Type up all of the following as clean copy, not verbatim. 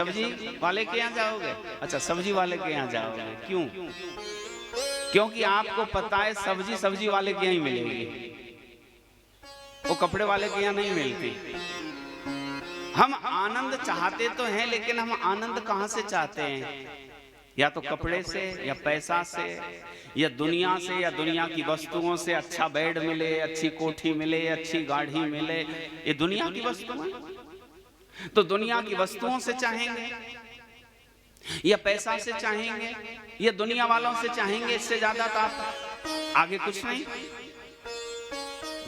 सब्जी वाले के यहाँ जाओगे? अच्छा, सब्जी वाले के यहाँ जाओगे, क्यों? क्योंकि आपको पता है सब्जी सब्जी वाले के यहाँ ही मिलेगी, वो कपड़े वाले के यहाँ नहीं मिलती। हम आनंद चाहते तो हैं, लेकिन हम आनंद कहाँ से चाहते हैं? या तो कपड़े से, या पैसा से, या दुनिया से, या दुनिया की वस्तुओं से। अच्छा बेड मिले, अच्छी कोठी मिले, अच्छी गाड़ी मिले, ये दुनिया की वस्तुएं। तो दुनिया की वस्तुओं से चाहेंगे, या पैसा से चाहेंगे, या दुनिया वालों से चाहेंगे। इससे ज्यादा तो आप आगे कुछ नहीं।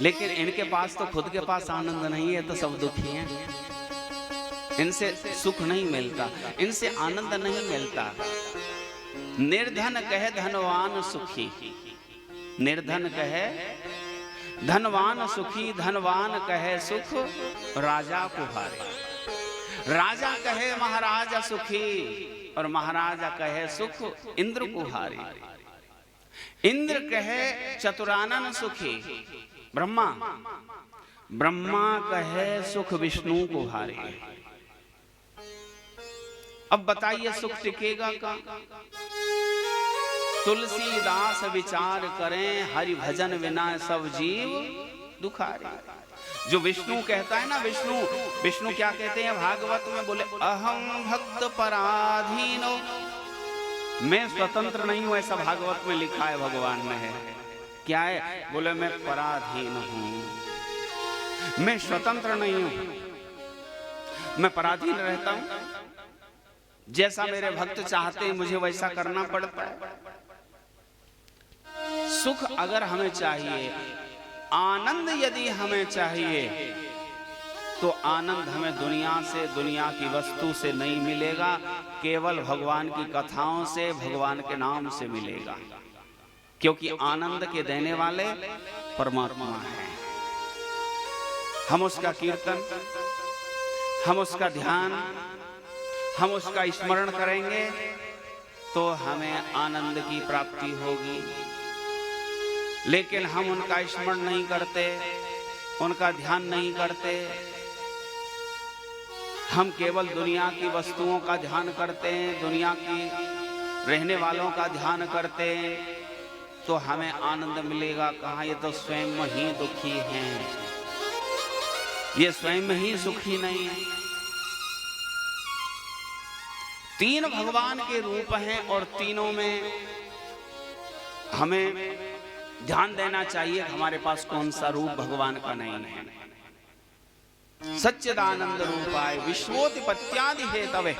लेकिन इनके पास तो खुद के पास आनंद नहीं है, तो सब दुखी हैं। इनसे सुख नहीं मिलता, इनसे आनंद नहीं मिलता। निर्धन कहे धनवान सुखी, निर्धन कहे धनवान सुखी, धनवान कहे सुख राजा कुहारे। राजा कहे महाराजा सुखी, और महाराजा कहे सुख इंद्र कुहारी। इंद्र कहे चतुरानन सुखी, ब्रह्मा ब्रह्मा कहे सुख विष्णु कुहारी। अब बताइए सुख टिकेगा का? तुलसीदास विचार करें, हरि भजन बिना सब जीव दुखारे। जो विष्णु कहता है ना, विष्णु क्या कहते हैं भागवत में? बोले अहम भक्त पराधीनो, मैं स्वतंत्र नहीं हूं, ऐसा भागवत में लिखा है भगवान ने। है क्या है? बोले मैं पराधीन हूं, मैं स्वतंत्र नहीं हूं, मैं पराधीन रहता हूं। जैसा मेरे भक्त चाहते हैं मुझे वैसा करना पड़ता है। सुख अगर हमें चाहिए, आनंद यदि हमें चाहिए, तो आनंद हमें दुनिया से, दुनिया की वस्तु से नहीं मिलेगा, केवल भगवान की कथाओं से, भगवान के नाम से मिलेगा। क्योंकि आनंद के देने वाले परमात्मा हैं। हम उसका कीर्तन, हम उसका ध्यान, हम उसका स्मरण करेंगे तो हमें आनंद की प्राप्ति होगी। लेकिन हम उनका स्मरण नहीं करते, उनका ध्यान नहीं करते, हम केवल दुनिया की वस्तुओं का ध्यान करते हैं, दुनिया की रहने वालों का ध्यान करते हैं, तो हमें आनंद मिलेगा कहाँ? ये तो स्वयं ही दुखी हैं, ये स्वयं ही सुखी नहीं है। तीन भगवान के रूप हैं, और तीनों में हमें ध्यान देना चाहिए हमारे पास कौन सा रूप भगवान का नहीं है। सच्चिदानंद रूपाय विश्वोत्पत्त्यादि हेतवे।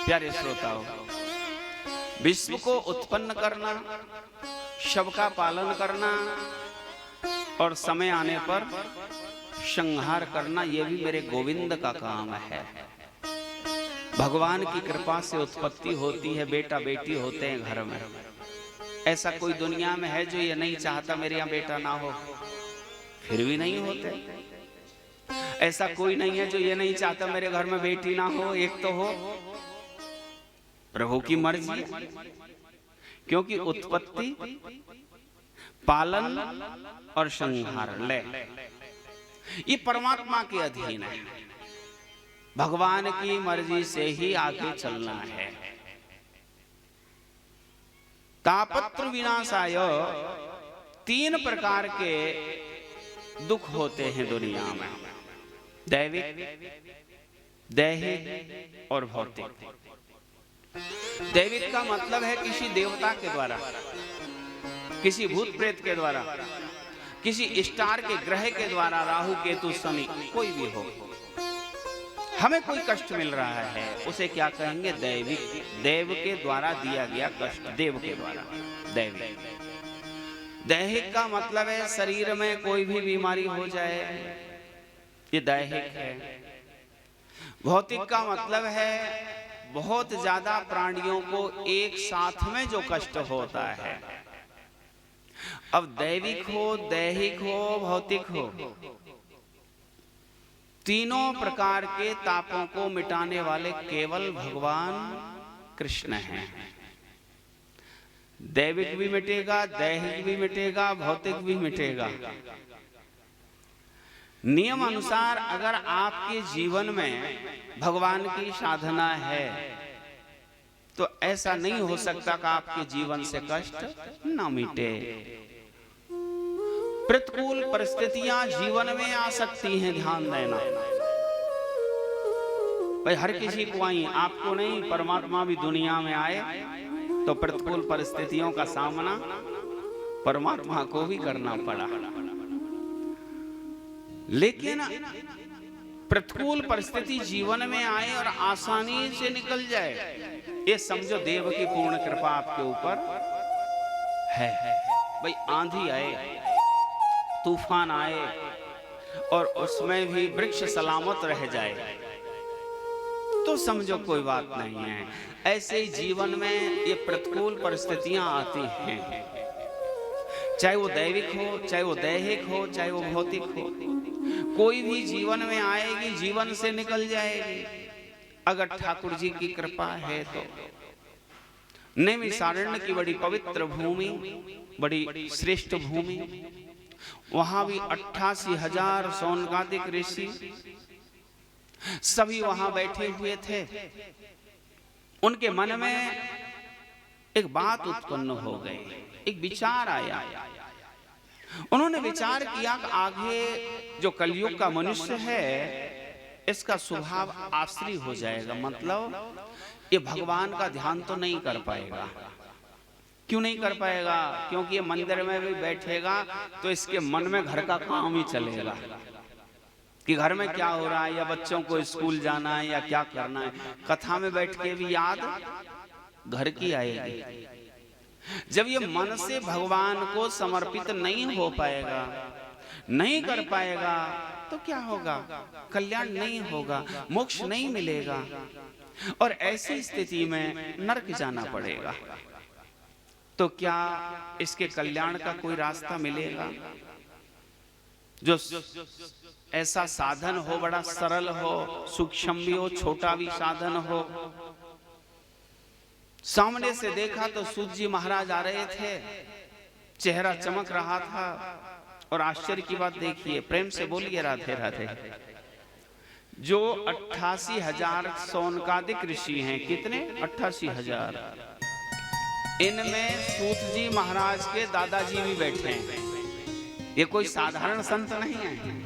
प्यारे श्रोताओं, विश्व को उत्पन्न करना, सबका पालन करना, और समय आने पर संहार करना, यह भी मेरे गोविंद का काम है। भगवान की कृपा से उत्पत्ति होती है, बेटा बेटी होते हैं घर में। ऐसा कोई दुनिया में है जो ये नहीं चाहता मेरे यहाँ बेटा ना हो? फिर भी नहीं होते। ऐसा कोई नहीं है जो ये नहीं चाहता मेरे घर में बेटी ना हो, एक तो हो। प्रभु की मर्जी है, क्योंकि उत्पत्ति, पालन और संहार ये परमात्मा के अधीन है। भगवान की मर्जी से ही आगे चलना है। तापत्र विनाशाय, तीन प्रकार के दुख होते हैं दुनिया में, दैविक, दैहिक और भौतिक। दैविक का मतलब है किसी देवता के द्वारा, किसी भूत प्रेत के द्वारा, किसी स्टार के ग्रह के द्वारा, राहु केतु शनि, कोई भी हो, हमें कोई कष्ट मिल रहा है, उसे क्या कहेंगे? दैविक। देव के द्वारा दिया गया कष्ट, देव के द्वारा, दैविक। दैहिक का मतलब है शरीर में कोई भी बीमारी हो जाए, ये दैहिक है। भौतिक का मतलब है बहुत ज्यादा प्राणियों को एक साथ में जो कष्ट होता है। अब दैविक हो, दैहिक हो, भौतिक हो, तीनों प्रकार के तापों को मिटाने वाले केवल भगवान कृष्ण हैं। दैविक भी मिटेगा, दैहिक भी मिटेगा, भौतिक भी मिटेगा। नियम अनुसार अगर आपके जीवन में भगवान की साधना है तो ऐसा नहीं हो सकता कि आपके जीवन से कष्ट न मिटे। प्रतिकूल परिस्थितियां जीवन में आ सकती हैं, ध्यान देना भाई, हर किसी को आई, आपको नहीं, परमात्मा भी दुनिया में आए तो प्रतिकूल परिस्थितियों का सामना परमात्मा को भी करना पड़ा। लेकिन प्रतिकूल परिस्थिति जीवन में आए और आसानी से निकल जाए, ये समझो देव की पूर्ण कृपा आपके ऊपर है। भाई आंधी आए, तूफान आए और उसमें भी वृक्ष सलामत रह जाए तो समझो कोई बात नहीं है। ऐसे ही जीवन में ये प्रतिकूल परिस्थितियां आती हैं, चाहे वो दैविक हो, चाहे वो दैहिक हो, चाहे वो भौतिक हो, कोई भी जीवन में आएगी, जीवन से निकल जाएगी अगर ठाकुर जी की कृपा है तो। नैमिषारण्य की बड़ी पवित्र भूमि, बड़ी श्रेष्ठ भूमि, वहां भी 88,000 सौनकादिक ऋषि सभी वहां बैठे हुए थे। उनके मन में एक बात उत्पन्न हो गई, एक विचार आया। उन्होंने विचार किया कि आगे जो कलयुग का मनुष्य है इसका स्वभाव आश्री हो जाएगा, मतलब ये भगवान का ध्यान तो नहीं कर पाएगा। क्यों नहीं कर पाएगा? क्योंकि ये मंदिर में भी बैठेगा तो इसके मन में घर का काम ही चलेगा कि घर में क्या हो रहा है, या बच्चों को स्कूल जाना है, या क्या करना है। कथा में बैठ के भी याद घर की आएगी। जब ये मन से भगवान को समर्पित नहीं हो पाएगा, नहीं कर पाएगा तो क्या होगा? कल्याण नहीं होगा, मोक्ष नहीं मिलेगा और ऐसी स्थिति में नरक जाना पड़ेगा। तो क्या इसके कल्याण का कोई रास्ता मिलेगा जो ऐसा साधन हो, बड़ा सरल हो, सूक्ष्म भी हो, छोटा भी साधन हो? सामने से देखा तो सूत जी महाराज आ रहे थे, चेहरा चमक रहा था और आश्चर्य की बात देखिए, प्रेम से बोलिए राधे राधे। जो 88,000 सौनकादिक ऋषि हैं, कितने? 88,000। इनमें सूत जी महाराज के दादाजी भी बैठे हैं। ये कोई साधारण संत नहीं है।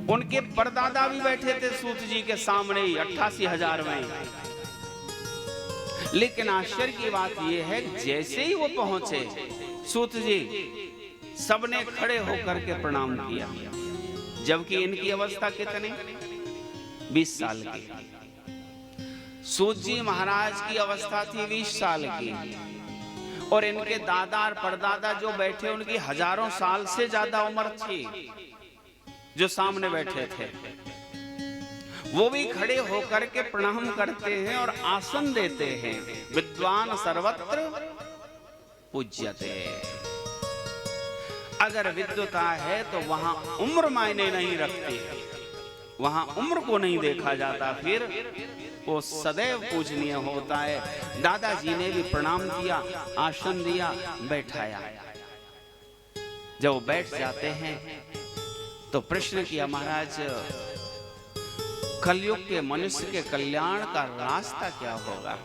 उनके परदादा भी बैठे थे सूत जी के सामने ही 88,000 में। लेकिन आश्चर्य की बात यह है, जैसे ही वो पहुंचे सूत जी, सबने खड़े होकर के प्रणाम किया, जबकि इनकी अवस्था कितनी? 20 साल की। सूत जी महाराज की अवस्था थी 20 साल की और इनके दादा और परदादा जो बैठे उनकी हजारों साल से ज्यादा उम्र थी। जो सामने बैठे थे वो भी खड़े होकर के प्रणाम करते हैं और आसन देते हैं। विद्वान सर्वत्र पूज्यते। अगर विद्वता है तो वहां उम्र मायने नहीं रखती, वहां उम्र को नहीं देखा जाता, फिर वो सदैव पूजनीय होता है। दादाजी ने भी प्रणाम किया, आसन दिया, बैठाया। जब वो बैठ जाते हैं तो प्रश्न किया, महाराज कलयुग के मनुष्य के कल्याण का रास्ता क्या होगा?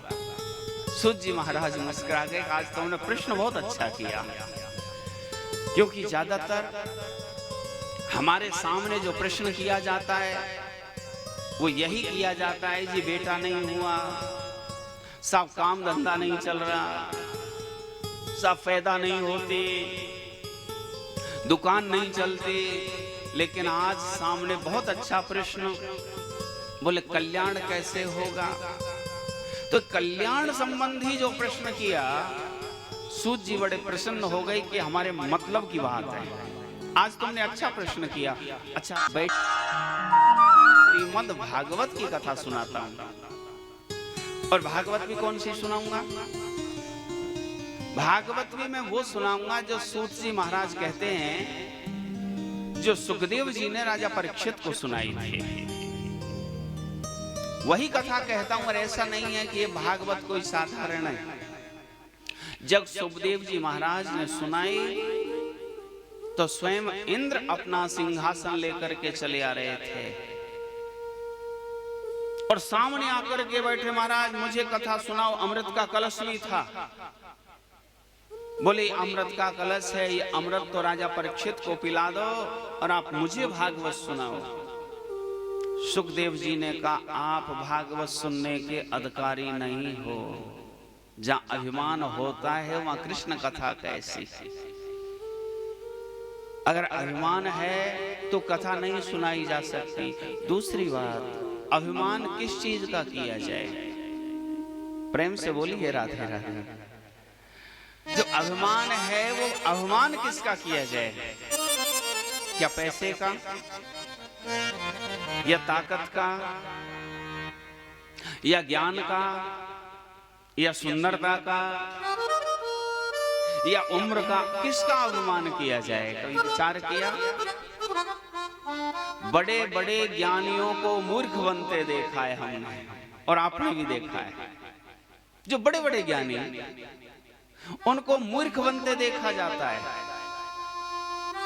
सूत जी महाराज मुस्कुरा गए, आज तुमने प्रश्न बहुत अच्छा किया, क्योंकि ज्यादातर हमारे सामने जो प्रश्न किया जाता है वो यही किया जाता है, जी बेटा नहीं हुआ, सब काम धंधा नहीं चल रहा, सब फायदा नहीं होती, दुकान नहीं चलती। लेकिन आज सामने बहुत अच्छा प्रश्न, बोले कल्याण कैसे होगा? तो कल्याण संबंधी जो प्रश्न किया, सूत जी बड़े प्रसन्न हो गए कि हमारे मतलब की बात है। आज तुमने अच्छा प्रश्न किया। अच्छा बैठ, श्रीमद् भागवत की कथा सुनाता हूं। और भागवत भी कौन सी सुनाऊंगा? भागवत भी मैं वो सुनाऊंगा जो सूत जी महाराज कहते हैं, जो सुखदेव जी ने राजा परीक्षित को सुनाई थी, वही कथा कहता हूं। और ऐसा नहीं है कि ये भागवत कोई साधारण है। जब सुखदेव जी महाराज ने सुनाई तो स्वयं इंद्र अपना सिंहासन लेकर के चले आ रहे थे और सामने आकर के बैठे, महाराज मुझे कथा सुनाओ। अमृत का कलश भी था। बोले अमृत का कलश है, ये अमृत तो राजा परीक्षित को पिला दो और आप मुझे भागवत सुनाओ। सुखदेव जी ने कहा आप भागवत सुनने के अधिकारी नहीं हो। जहां अभिमान होता है वहां कृष्ण कथा कैसी। अगर अभिमान है तो कथा नहीं सुनाई जा सकती। दूसरी बात, अभिमान किस चीज का किया जाए? प्रेम से बोलिए राधे राधे। जो अभिमान है वो अभिमान किसका किया जाए? क्या पैसे का, या ताकत का, या ज्ञान का, या सुंदरता का, या उम्र का? किसका अभिमान किया जाए? कभी विचार किया? बड़े बड़े ज्ञानियों को मूर्ख बनते देखा है हमने, और आपने भी देखा है। जो बड़े बड़े ज्ञानी उनको मूर्ख बनते देखा जाता है।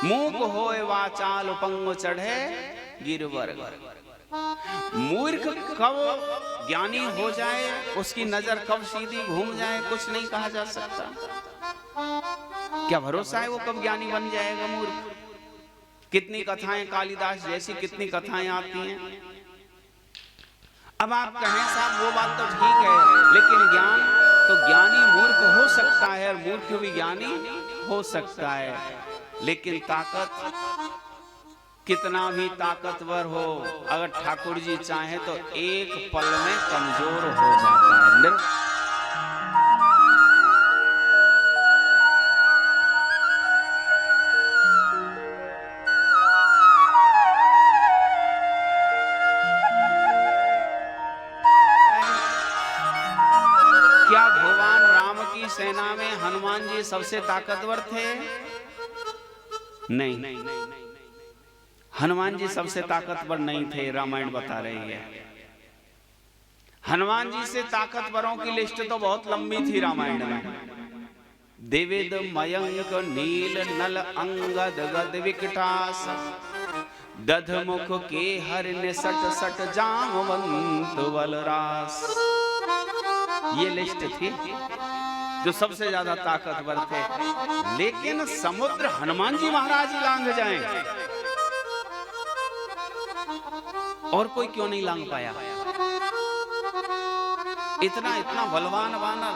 मूक होए वाचाल पंग चढ़े गिरवर। मूर्ख कब ज्ञानी हो जाए, उसकी नजर कब सीधी घूम जाए, कुछ नहीं कहा जा सकता। क्या भरोसा है वो कब ज्ञानी बन जाएगा? मूर्ख। कितनी कथाएं, कालिदास जैसी कितनी कथाएं आती हैं। अब आप कहें साहब वो बात तो ठीक है, लेकिन ज्ञान तो ज्ञानी मूर्ख हो सकता है और मूर्ख भी ज्ञानी हो सकता है। लेकिन ताकत, कितना भी ताकतवर हो, अगर ठाकुर जी चाहे तो एक पल में कमजोर हो जाता है। क्या भगवान राम की सेना में हनुमान जी सबसे ताकतवर थे? नहीं, हनुमान जी सबसे ताकतवर नहीं थे। रामायण बता रही है हनुमान जी से ताकतवरों की लिस्ट तो बहुत लंबी थी रामायण में। देवेद मयंक नील नल अंगद गद विकटास दध मुख के हर ने सट सट जामवंत बलरास। ये लिस्ट थी जो सबसे ज्यादा ताकतवर थे। लेकिन समुद्र हनुमान जी महाराज लांघ जाएं, और कोई क्यों नहीं लांघ पाया? इतना इतना बलवान वानर,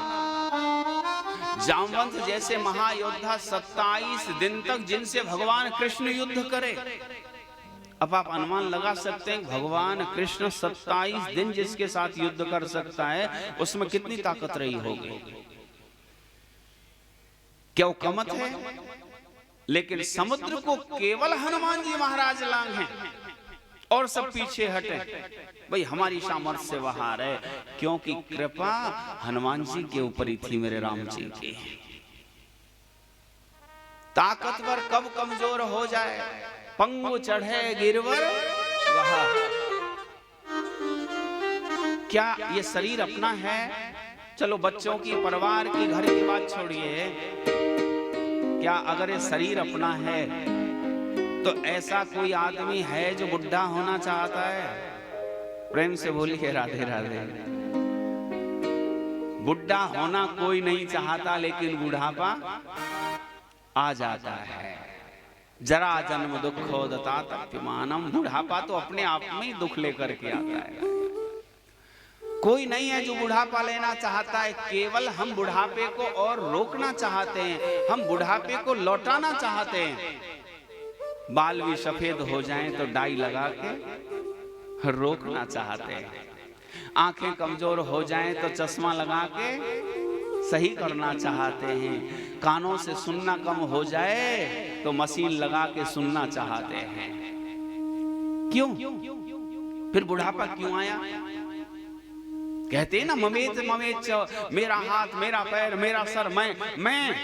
जामवंत जैसे महायोद्धा 27 दिन तक जिनसे भगवान कृष्ण युद्ध करे। अब आप अनुमान लगा सकते हैं भगवान कृष्ण 27 दिन जिसके साथ युद्ध कर सकता है, उसमें कितनी ताकत रही होगी। क्या वो कमत है? लेकिन समुद्र को केवल हनुमान जी महाराज लांघे और सब पीछे हटे। भाई हमारी सामर्थ्य से बाहर है, क्योंकि कृपा हनुमान जी के ऊपर ही थी, मेरे राम जी की। ताकतवर कब कमजोर हो जाए? पंगु चढ़े गिरवर वहा। क्या ये शरीर अपना है? चलो बच्चों की, परिवार की, घर की बात छोड़िए। क्या अगर ये शरीर अपना है तो ऐसा कोई आदमी है जो बुढ़ा होना चाहता है? प्रेम से बोलिए राधे राधे। बुढ़ा होना कोई नहीं चाहता, लेकिन बुढ़ापा आ जाता है। जरा जन्म दुखो दतात्म्यमानम। बुढ़ापा तो अपने आप में ही दुख लेकर के आता है। कोई नहीं है जो बुढ़ापा लेना चाहता है, केवल हम बुढ़ापे को और रोकना चाहते हैं, हम बुढ़ापे को लौटाना चाहते हैं। बाल भी सफेद हो जाएं तो डाई लगा के रोकना चाहते हैं। आंखें कमजोर हो जाएं तो चश्मा लगा के सही करना चाहते हैं। कानों से सुनना कम हो जाए तो मशीन लगा के सुनना चाहते हैं। क्यों? फिर बुढ़ापा क्यों आया? कहते हैं ना ममेच ममेच, मेरा हाथ, मेरा पैर, मेरा सर, मैं।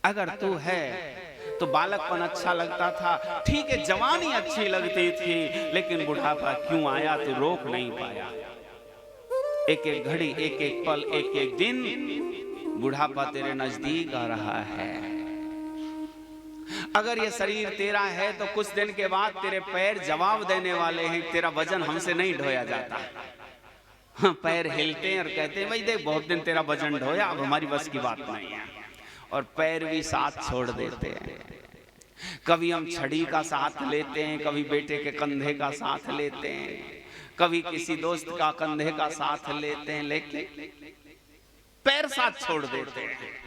अगर तू है तो बालकपन अच्छा लगता था, ठीक है, जवानी अच्छी लगती थी, लेकिन बुढ़ापा क्यों आया तो रोक नहीं पाया। एक एक घड़ी, एक एक पल, एक एक दिन बुढ़ापा तेरे नजदीक आ रहा है। अगर ये शरीर तेरा है तो कुछ दिन के बाद तेरे पैर जवाब देने वाले हैं, तेरा वजन हमसे नहीं ढोया जाता। हाँ, पैर हिलते हैं और कहते हैं भाई देख बहुत दिन तेरा वजन ढोया, अब हमारी बस की बात नहीं है, और पैर भी साथ छोड़ देते हैं। कभी हम छड़ी का साथ लेते हैं, कभी बेटे के कंधे का साथ लेते हैं, कभी किसी दोस्त का कंधे का साथ लेते हैं, लेकिन पैर साथ छोड़ देते हैं।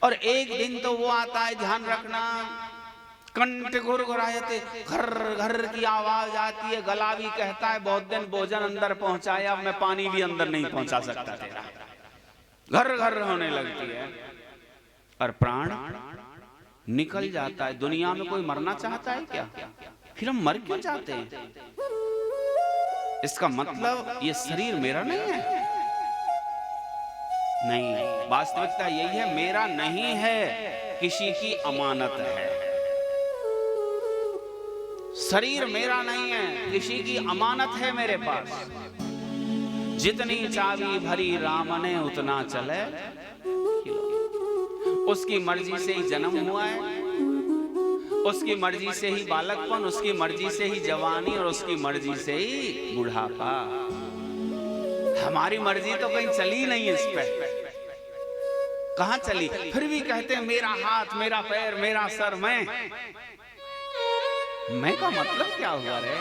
और एक दिन तो वो आता है, ध्यान रखना, कंठ गुरगुराते, घर घर की आवाज आती है, गला भी कहता है बहुत दिन भोजन अंदर पहुंचाया, अब मैं पानी भी अंदर नहीं पहुंचा सकता तेरा, घर घर होने लगती है, और प्राण निकल जाता है। दुनिया में कोई मरना चाहता है क्या? फिर हम मर क्यों जाते हैं? इसका मतलब ये शरीर मेरा नहीं है। नहीं, वास्तविकता यही है, मेरा नहीं है, किसी की अमानत है। शरीर मेरा नहीं है, किसी की अमानत है मेरे पास। जितनी चाबी भरी राम ने उतना चले, उसकी मर्जी से ही जन्म हुआ है, उसकी मर्जी से ही बालकपन, उसकी मर्जी से ही जवानी, और उसकी मर्जी से ही बुढ़ापा। हमारी मर्जी तो कहीं चली नहीं, इस पे कहां चली? फिर भी कहते हैं मेरा हाथ, मेरा पैर, मेरा सर, मैं का मतलब क्या हुआ रे?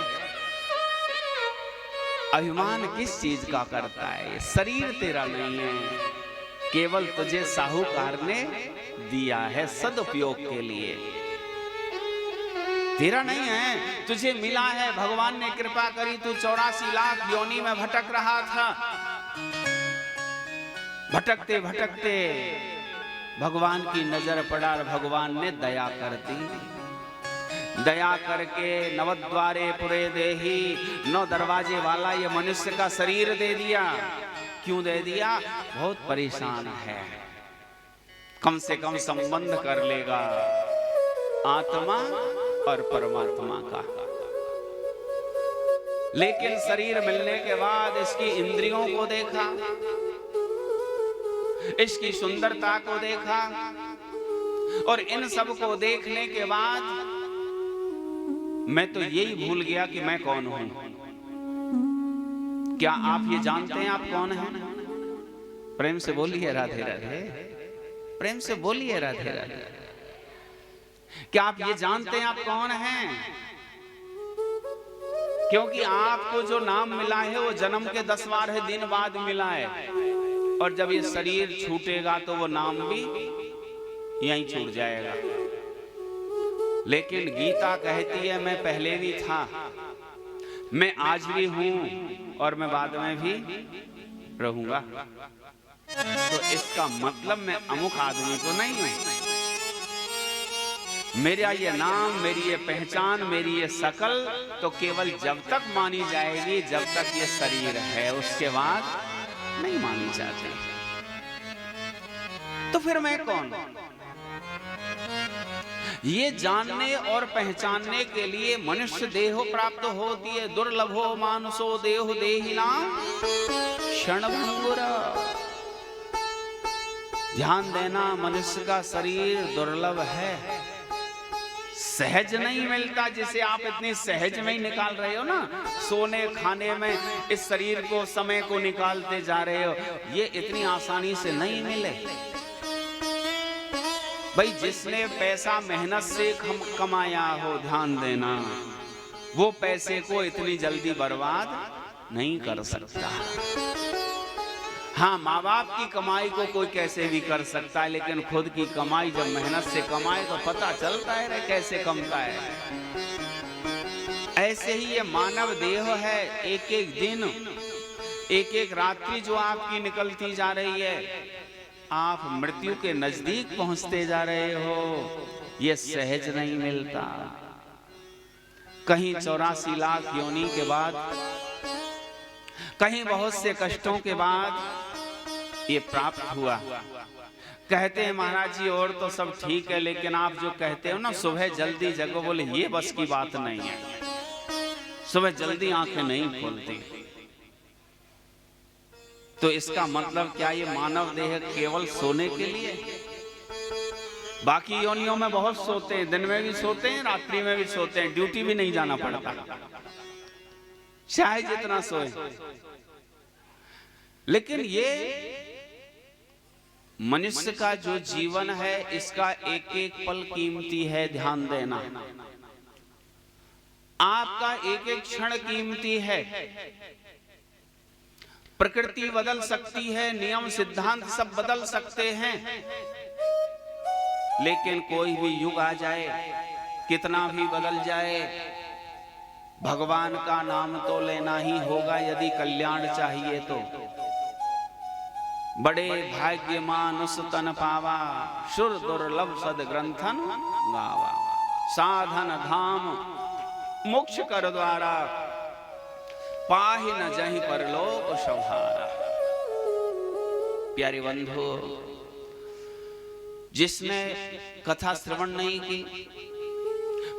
अभिमान किस चीज का करता है? शरीर तेरा नहीं है, केवल तुझे साहूकार ने दिया है सदुपयोग के लिए, तेरा नहीं है, तुझे मिला है, भगवान ने कृपा करी, तू 84 लाख योनि में भटक रहा था, भटकते भटकते भगवान की नजर पड़ा और भगवान ने दया कर दी। दया करके नवद्वारे पुरे देही, 9 दरवाजे वाला ये मनुष्य का शरीर दे दिया। क्यों दे दिया? बहुत परेशान है, कम से कम संबंध कर लेगा आत्मा और परमात्मा का। लेकिन शरीर मिलने के बाद इसकी इंद्रियों को देखा, इसकी सुंदरता को देखा, और इन सब को देखने के बाद मैं तो यही भूल गया कि मैं कौन हूं। क्या आप ये जानते हैं आप कौन हैं? प्रेम से बोलिए राधे राधे, प्रेम से बोलिए राधे राधे। क्या आप ये जानते हैं आप कौन हैं? क्योंकि आपको जो नाम मिला है वो जन्म के 10-12 दिन बाद मिला है, और जब ये शरीर छूटेगा तो वो नाम भी यहीं छूट जाएगा। लेकिन गीता कहती है मैं पहले भी था, मैं आज भी हूं, और मैं बाद में भी रहूंगा। तो इसका मतलब मैं अमुक आदमी को नहीं हूं। मेरा ये नाम, मेरी ये पहचान, मेरी ये शकल तो केवल जब तक मानी जाएगी जब तक ये शरीर है, उसके बाद नहीं मानी जाती। तो फिर मैं कौन? ये जानने और पहचानने के लिए मनुष्य देह प्राप्त होती है। दुर्लभो मानुषो देह देहिनाम क्षणभंगुर। ध्यान देना, मनुष्य का शरीर दुर्लभ है, सहज नहीं मिलता, जिसे आप इतनी सहज में ही निकाल रहे हो ना, सोने खाने में इस शरीर को, समय को निकालते जा रहे हो, ये इतनी आसानी से नहीं मिले। भाई जिसने पैसा मेहनत से कमाया हो, ध्यान देना, वो पैसे को इतनी जल्दी बर्बाद नहीं कर सकता। हाँ, माँ बाप की कमाई को कोई कैसे भी कर सकता है, लेकिन खुद की कमाई जब मेहनत से कमाए तो पता चलता है रे कैसे कमता है। ऐसे ही ये मानव देह है, एक एक दिन, एक एक रात्रि जो आपकी निकलती जा रही है, आप मृत्यु के नजदीक पहुंचते जा रहे हो, ये सहज नहीं मिलता। कहीं 84 लाख योनि के बाद, कहीं बहुत से कष्टों के बाद ये प्राप्त हुआ। कहते हैं महाराज जी और तो सब ठीक है, लेकिन आप जो कहते हो ना सुबह जल्दी जगो, बोले ये बस की बात नहीं है, सुबह जल्दी आंखें नहीं खोलती। तो इसका मतलब क्या ये मानव देह केवल सोने के लिए? बाकी योनियों में बहुत सोते हैं, दिन में भी सोते हैं, रात्रि में भी सोते हैं, ड्यूटी भी नहीं जाना पड़ता, चाहे जितना सोए। लेकिन ये मनुष्य का जो जीवन है, इसका एक एक पल कीमती है, ध्यान देना। आपका एक एक क्षण कीमती है। प्रकृति बदल सकती है, नियम सिद्धांत सब बदल सकते हैं, लेकिन कोई भी युग आ जाए, कितना भी बदल जाए, भगवान का नाम तो लेना ही होगा यदि कल्याण चाहिए तो। बड़े भाग्यमान उस तन पावा, सुर दुर्लभ सद ग्रंथन गावा। साधन धाम मोक्ष कर द्वारा, पाहि न जहि परलोक सभारा। प्यारे बंधु, जिसने कथा श्रवण नहीं की,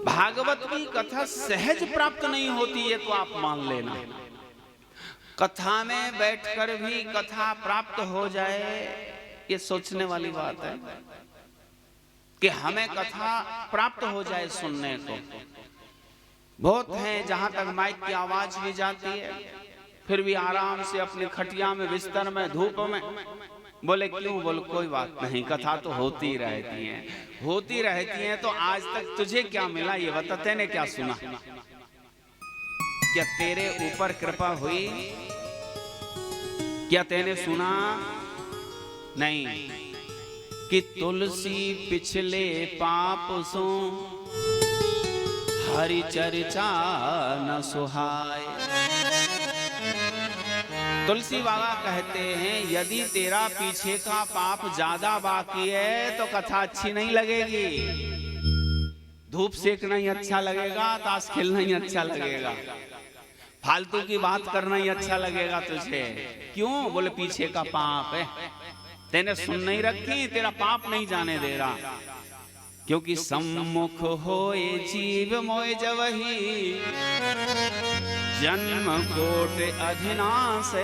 भागवत की कथा सहज प्राप्त नहीं होती, ये तो आप मान लेना। कथा में बैठकर भी कथा प्राप्त हो जाए, ये सोचने वाली बात है कि हमें कथा प्राप्त हो जाए सुनने को। बहुत हैं जहां तक माइक की आवाज भी जाती है, फिर भी आराम से अपनी खटिया में, बिस्तर में, धूप में, बोले क्यों? बोल कोई बात नहीं, कथा तो होती रहती है, होती रहती है। तो आज तक तुझे क्या मिला ये बता, तैने क्या सुना? क्या तेरे ऊपर कृपा हुई? क्या तैने सुना? नहीं। कि तुलसी पिछले पाप सो हरि चर्चा न सुहाय। तुलसी बाबा कहते हैं, यदि तेरा पीछे का पाप ज्यादा बाकी है तो कथा अच्छी नहीं लगेगी। धूप सेकना ही अच्छा लगेगा, ताश खेलना ही अच्छा लगेगा, फालतू की बात करना ही अच्छा लगेगा तुझे। क्यों? बोले पीछे का पाप है, तेने सुन नहीं रखी, तेरा पाप नहीं जाने दे रहा। क्योंकि सम्मुख होए जीव मोय जवही, जन्म कोट अधिनाशे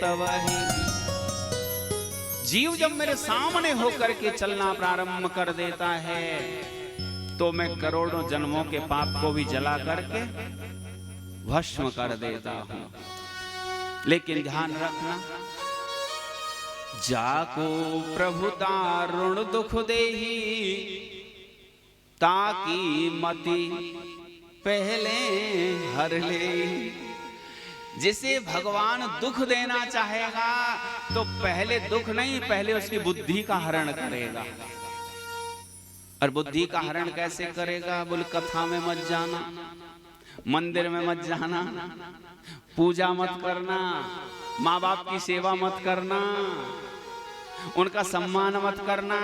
तवही। जीव जब मेरे सामने होकर के चलना प्रारंभ कर देता है, तो मैं करोड़ों जन्मों के पाप को भी जला करके भस्म कर देता हूं। लेकिन ध्यान रखना, जाको प्रभु दारुण दुख देही, ताकि मति पहले हर ले। जिसे भगवान दुख देना चाहेगा तो पहले दुख नहीं, पहले उसकी बुद्धि का हरण करेगा। और बुद्धि का हरण कैसे करेगा? बोले कथा में मत जाना, मंदिर में मत जाना, पूजा मत करना, माँ बाप की सेवा मत करना, उनका सम्मान मत करना।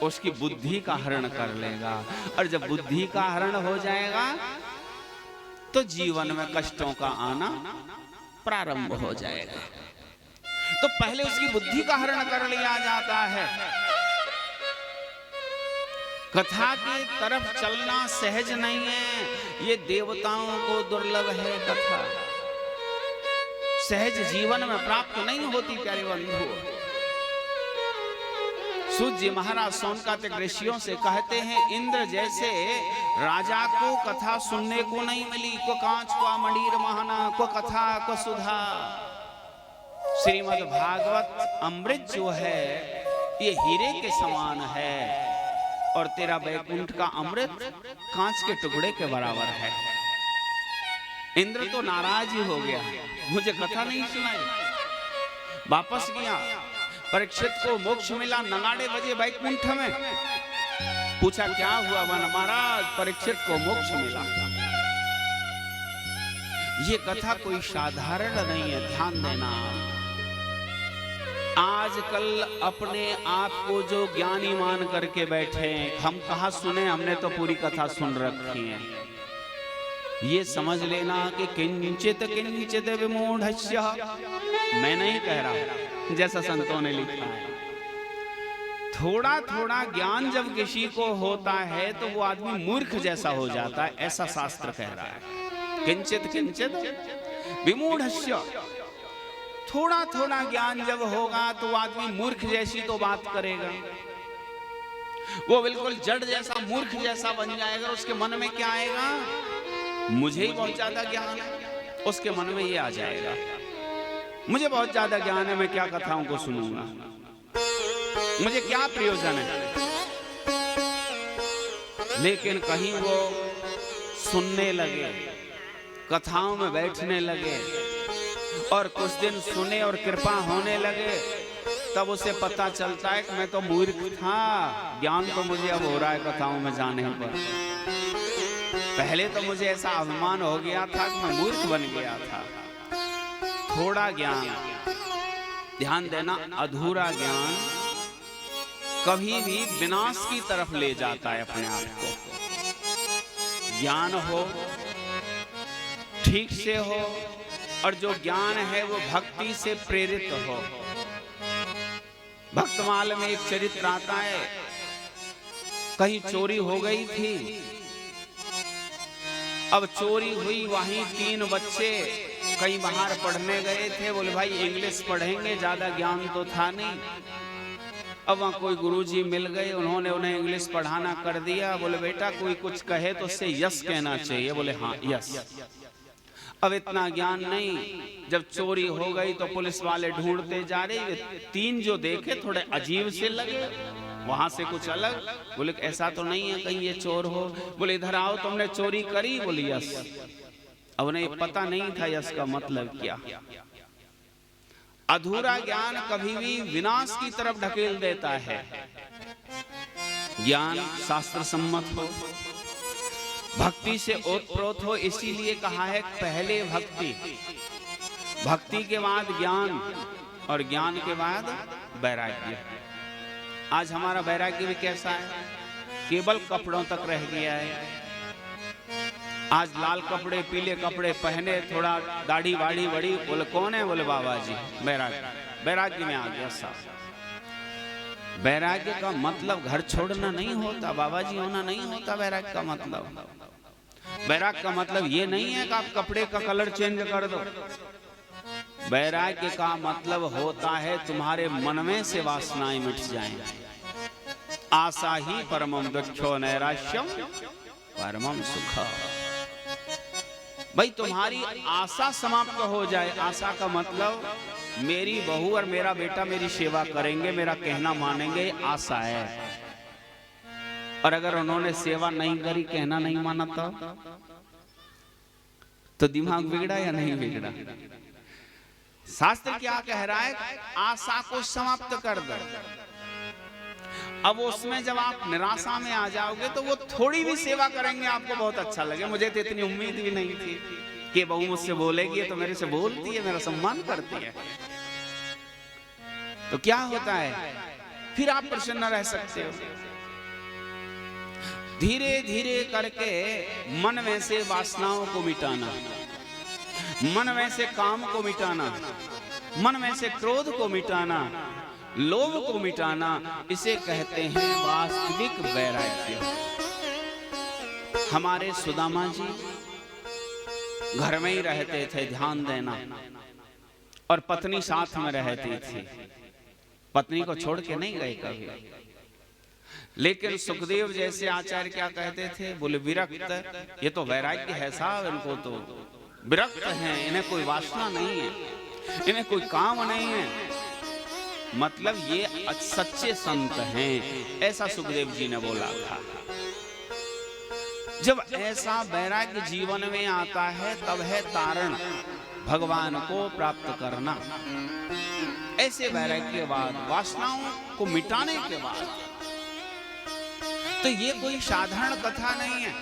उसकी बुद्धि का हरण कर लेगा। और जब बुद्धि का हरण हो जाएगा तो जीवन में कष्टों का आना प्रारंभ हो जाएगा। तो पहले उसकी बुद्धि का हरण कर लिया जाता है। कथा की तरफ चलना सहज नहीं है, ये देवताओं को दुर्लभ है। कथा सहज जीवन में प्राप्त नहीं होती। प्यारे बंधु, सूत जी महाराज सोनकातिक ऋषियों से कहते हैं, इंद्र जैसे राजा को कथा सुनने को नहीं मिली। को कांच को मणिर महाना, को कथा को सुधा। श्रीमद् भागवत अमृत जो है ये हीरे के समान है, और तेरा वैकुंठ का अमृत कांच के टुकड़े के बराबर है। इंद्र तो नाराज ही हो गया, मुझे कथा नहीं सुनाई, वापस गया। परीक्षित को मोक्ष मिला, नगाड़े बजे वैकुंठ में। पूछा क्या हुआ? वन महाराज परीक्षित को मोक्ष मिला। ये कथा कोई साधारण नहीं है, ध्यान देना। आजकल अपने आप को जो ज्ञानी मान करके बैठे, हम कहाँ सुने, हमने तो पूरी कथा सुन रखी है। ये समझ लेना कि किंचित किंचित विमूढ़स्य, मैं नहीं कह रहा, जैसा संतों ने लिखा है। थोड़ा थोड़ा ज्ञान जब किसी को होता है तो वो आदमी मूर्ख जैसा हो जाता है, ऐसा शास्त्र कह रहा है। किंचित किंचित विमूढ़स्य, थोड़ा थोड़ा ज्ञान जब होगा तो वो आदमी मूर्ख जैसी तो बात करेगा। वो बिल्कुल जड़ जैसा, मूर्ख जैसा बन जाएगा। उसके मन में क्या आएगा? मुझे ही बहुत ज्यादा ज्ञान है, उसके मन में ये आ जाएगा, मुझे बहुत ज्यादा ज्ञान है, मैं क्या कथाओं को सुनूंगा, मुझे क्या प्रयोजन है। लेकिन कहीं वो सुनने लगे, कथाओं में बैठने लगे और कुछ दिन सुने और कृपा होने लगे, तब उसे पता चलता है कि मैं तो मूर्ख था, ज्ञान तो मुझे अब हो रहा है कथाओं में जाने पर। पहले तो मुझे ऐसा अभिमान हो गया था कि मैं मूर्ख बन गया था। थोड़ा ज्ञान, ध्यान देना, अधूरा ज्ञान कभी भी विनाश की तरफ ले जाता है अपने आप को। ज्ञान हो, ठीक से हो, और जो ज्ञान है वो भक्ति से प्रेरित हो। भक्तमाल में एक चरित्र आता है, कहीं चोरी हो गई थी, अब चोरी हुई, वहीं 3 बच्चे कहीं बाहर पढ़ने गए थे, बोले भाई इंग्लिश पढ़ेंगे, ज्यादा ज्ञान तो था नहीं। अब वहाँ कोई गुरुजी मिल गए, उन्होंने उन्हें इंग्लिश पढ़ाना कर दिया। बोले बेटा कोई कुछ कहे तो उससे यस कहना चाहिए। बोले हाँ यस। अब इतना ज्ञान नहीं, जब चोरी हो गई तो पुलिस वाले ढूंढते जा रहे, 3 जो देखे थोड़े अजीब से लगे, वहां से कुछ अलग। बोले ऐसा तो नहीं है कहीं ये चोर हो। बोले इधर आओ, तुमने चोरी करी? बोले यस। अब उन्हें पता नहीं था यस का मतलब क्या। अधूरा ज्ञान कभी भी विनाश की तरफ ढकेल देता है। ज्ञान शास्त्र सम्मत हो, भक्ति से ओतप्रोत हो, इसीलिए कहा है पहले भक्ति, भक्ति के बाद ज्ञान, और ज्ञान के बाद वैराग्य। आज हमारा वैराग्य भी कैसा है? केवल कपड़ों तक रह गया है। आज लाल कपड़े, पीले कपड़े पहने, थोड़ा दाढ़ी वाड़ी बड़ी, बोले कौन है? बोले बाबा जी। वैराग्य, वैराग्य में आ गया साहब। वैराग्य का मतलब घर छोड़ना नहीं होता, बाबा जी होना नहीं होता। वैराग्य का मतलब, वैराग्य का मतलब ये नहीं है कि आप कपड़े का कलर चेंज कर दो। वैराग्य का मतलब होता है तुम्हारे मन में से वासनाएं मिट जाएं। आशा ही परमम दुःखो नैराश्यम परमम सुख। भाई तुम्हारी आशा समाप्त हो जाए। आशा का मतलब मेरी बहू और मेरा बेटा मेरी सेवा करेंगे, मेरा कहना मानेंगे, आशा है। और अगर उन्होंने सेवा नहीं करी, कहना नहीं माना, तो दिमाग बिगड़ा या नहीं बिगड़ा? शास्त्र क्या कह रहा है? आशा को समाप्त कर दो। अब उसमें जब आप निराशा में आ जाओगे तो वो थोड़ी भी सेवा करेंगे आपको बहुत अच्छा लगे। मुझे तो इतनी उम्मीद भी नहीं थी कि बहू मुझसे बोलेगी, तो मेरे से बोलती है, मेरा सम्मान करती है। तो क्या होता है? फिर आप प्रसन्न रह सकते हो। धीरे धीरे करके मन में से वासनाओं को मिटाना, मन में से काम को मिटाना, मन में से क्रोध को मिटाना, लोभ को मिटाना, इसे कहते हैं वास्तविक वैराग्य। हमारे सुदामा जी घर में ही रहते थे, ध्यान देना, और पत्नी साथ में रहती थी। पत्नी को छोड़ के नहीं गए कभी। लेकिन सुखदेव जैसे आचार्य क्या कहते थे? बोले विरक्त, ये तो वैराग्य है साहब, इनको तो विरक्त हैं, इन्हें कोई वासना नहीं है, इन्हें कोई काम नहीं है, मतलब ये सच्चे संत हैं, ऐसा सुखदेव जी ने बोला था। जब ऐसा वैराग्य जीवन में आता है, तब है तारण, भगवान को प्राप्त करना। ऐसे वैराग्य के बाद, वासनाओं को मिटाने के बाद, तो ये कोई साधारण कथा नहीं है।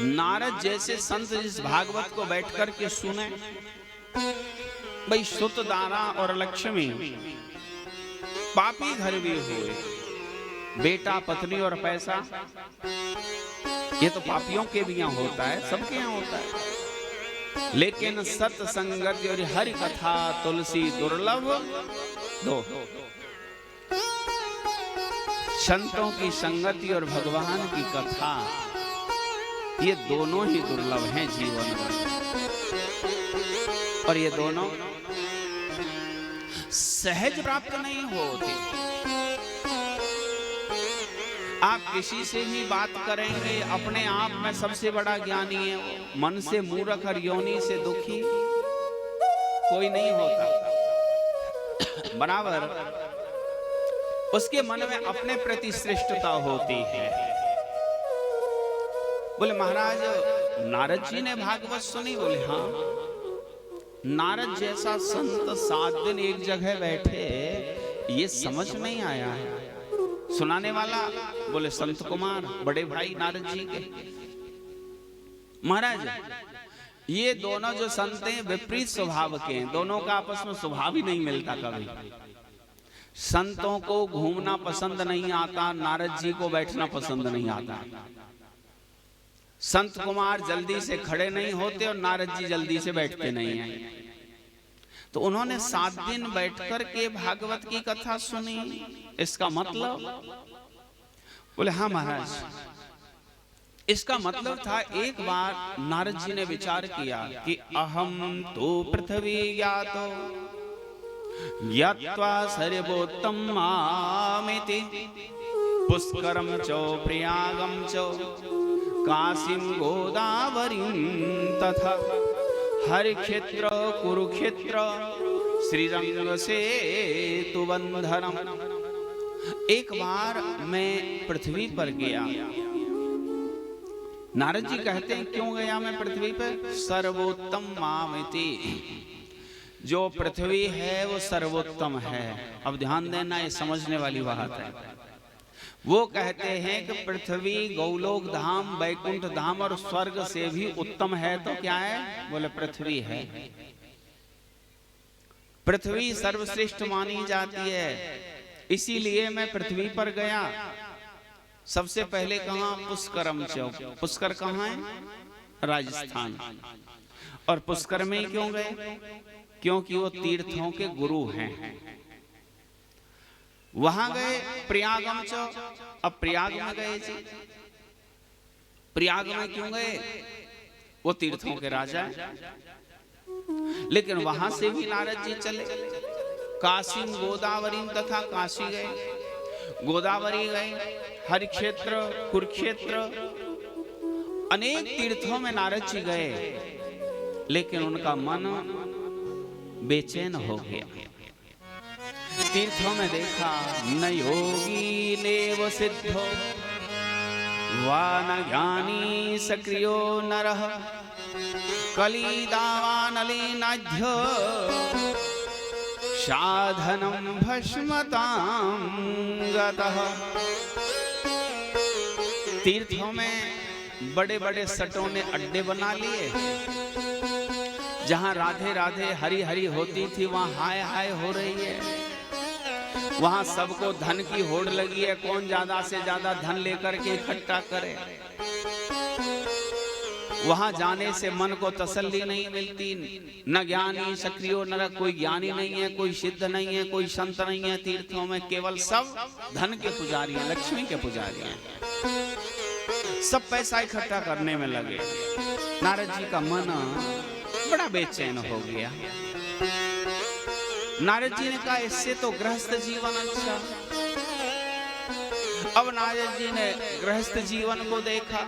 नारद जैसे संत जिस भागवत को बैठकर के सुने, भाई सुत दारा और लक्ष्मी पापी घर भी हुए, बेटा पत्नी और पैसा, ये तो पापियों के भी यहाँ होता है, सबके यहाँ होता है। लेकिन सत्संगत और हरि कथा तुलसी दुर्लभ दो। संतों की संगति और भगवान की कथा, ये दोनों ही दुर्लभ हैं जीवन में। और ये दोनों सहज प्राप्त नहीं होते। आप किसी से भी बात करेंगे अपने आप में सबसे बड़ा ज्ञानी है वो। मन से मूर्ख और योनि से दुखी कोई नहीं होता। बराबर उसके मन में अपने प्रति श्रेष्ठता होती है। बोले महाराज नारद जी ने भागवत सुनी? बोले हाँ। नारद जैसा संत 7 दिन एक जगह बैठे, ये समझ नहीं आया है। सुनाने वाला बोले संत कुमार, बड़े भाई नारद जी के। महाराज ये दोनों जो संत हैं विपरीत स्वभाव के हैं, दोनों का आपस में स्वभाव ही नहीं मिलता कभी। संतों को घूमना पसंद नहीं आता, नारद जी को बैठना पसंद नहीं आता। संत कुमार जल्दी से खड़े नहीं होते और नारद जी जल्दी से बैठते नहीं हैं। तो उन्होंने 7 दिन बैठकर के भागवत की कथा सुनी। इसका मतलब? बोले हाँ महाराज, इसका मतलब था एक बार नारद जी ने विचार किया कि अहम तो पृथ्वी ज्ञातो यत्वा सर्वोत्तमामिति पुष्करम च प्रयागम च काशीं गोदावरीं तथा हरिक्षेत्र कुरुक्षेत्र श्रीरंग सेतु बंधनम। एक बार मैं पृथ्वी पर गया। नारद जी कहते हैं क्यों गया मैं पृथ्वी पर? सर्वोत्तम मामिति, जो पृथ्वी है वो सर्वोत्तम है। अब ध्यान देना, ये समझने वाली बात है। वो कहते हैं कि पृथ्वी गौलोक धाम, वैकुंठ धाम और स्वर्ग से भी उत्तम है। तो क्या है? बोले पृथ्वी है। पृथ्वी सर्वश्रेष्ठ मानी जाती है, इसीलिए मैं पृथ्वी पर गया। सबसे पहले कहां? पुष्करम चौक। पुष्कर कहां है? राजस्थान। और पुष्कर में क्यों गए? क्योंकि वो तीर्थों के गुरु हैं। वहां गए प्रयागम चौ। अब प्रयाग में गए जी। प्रयाग में क्यों गए? वो तीर्थों के राजा हैं। लेकिन वहां से भी नारद जी चले। काशी गोदावरी तथा काशी गए, गोदावरी गए, हरिक्षेत्र कुरुक्षेत्र, अनेक तीर्थों में नारद जी गए। लेकिन उनका मन बेचैन हो गया। तीर्थों में देखा न योगी नेव सिद्धो वा न ज्ञानी सक्रियो नरः कलिदावानलीनाढ्यो साधनं भस्मतां गतः। तीर्थों में बड़े बड़े सटों ने अड्डे बना लिए। जहां राधे राधे हरी हरी होती थी वहां हाय हाय हो रही है। वहां सबको धन की होड़ लगी है, कौन ज्यादा से ज्यादा धन लेकर के इकट्ठा करे। वहां जाने से मन को तसल्ली नहीं मिलती। न ज्ञानी सक्रियो न, कोई ज्ञानी नहीं है, कोई सिद्ध नहीं है, कोई संत नहीं है। तीर्थों में केवल सब धन के पुजारी हैं, लक्ष्मी के पुजारी हैं। सब पैसा इकट्ठा करने में लगे। नारद जी का मन बड़ा बेचैन हो गया। नारद जी ने कहा इससे तो गृहस्थ जीवन अच्छा। अब नारद जी ने गृहस्थ जीवन को देखा।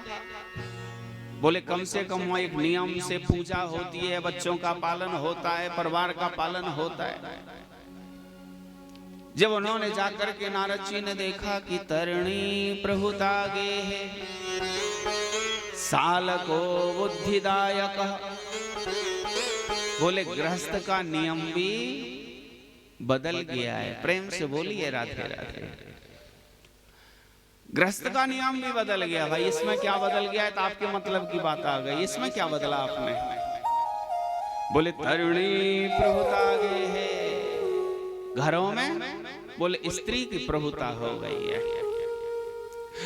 बोले कम से कम वहां एक नियम से पूजा होती है, बच्चों का पालन होता है, परिवार का पालन होता है। जब उन्होंने जाकर के नारद जी ने देखा कि तरणी प्रहुता गे है साल को बुद्धिदायक। बोले गृहस्थ का नियम भी बदल गया है। प्रेम से बोलिए राधे राधे। गृहस्थ का नियम भी बदल गया। भाई इसमें क्या बदल गया है? तो आपके मतलब की बात आ गई। इसमें क्या बदला आपने? बोले तरुणी प्रभुता गए है घरों में। बोले स्त्री की प्रभुता हो गई है।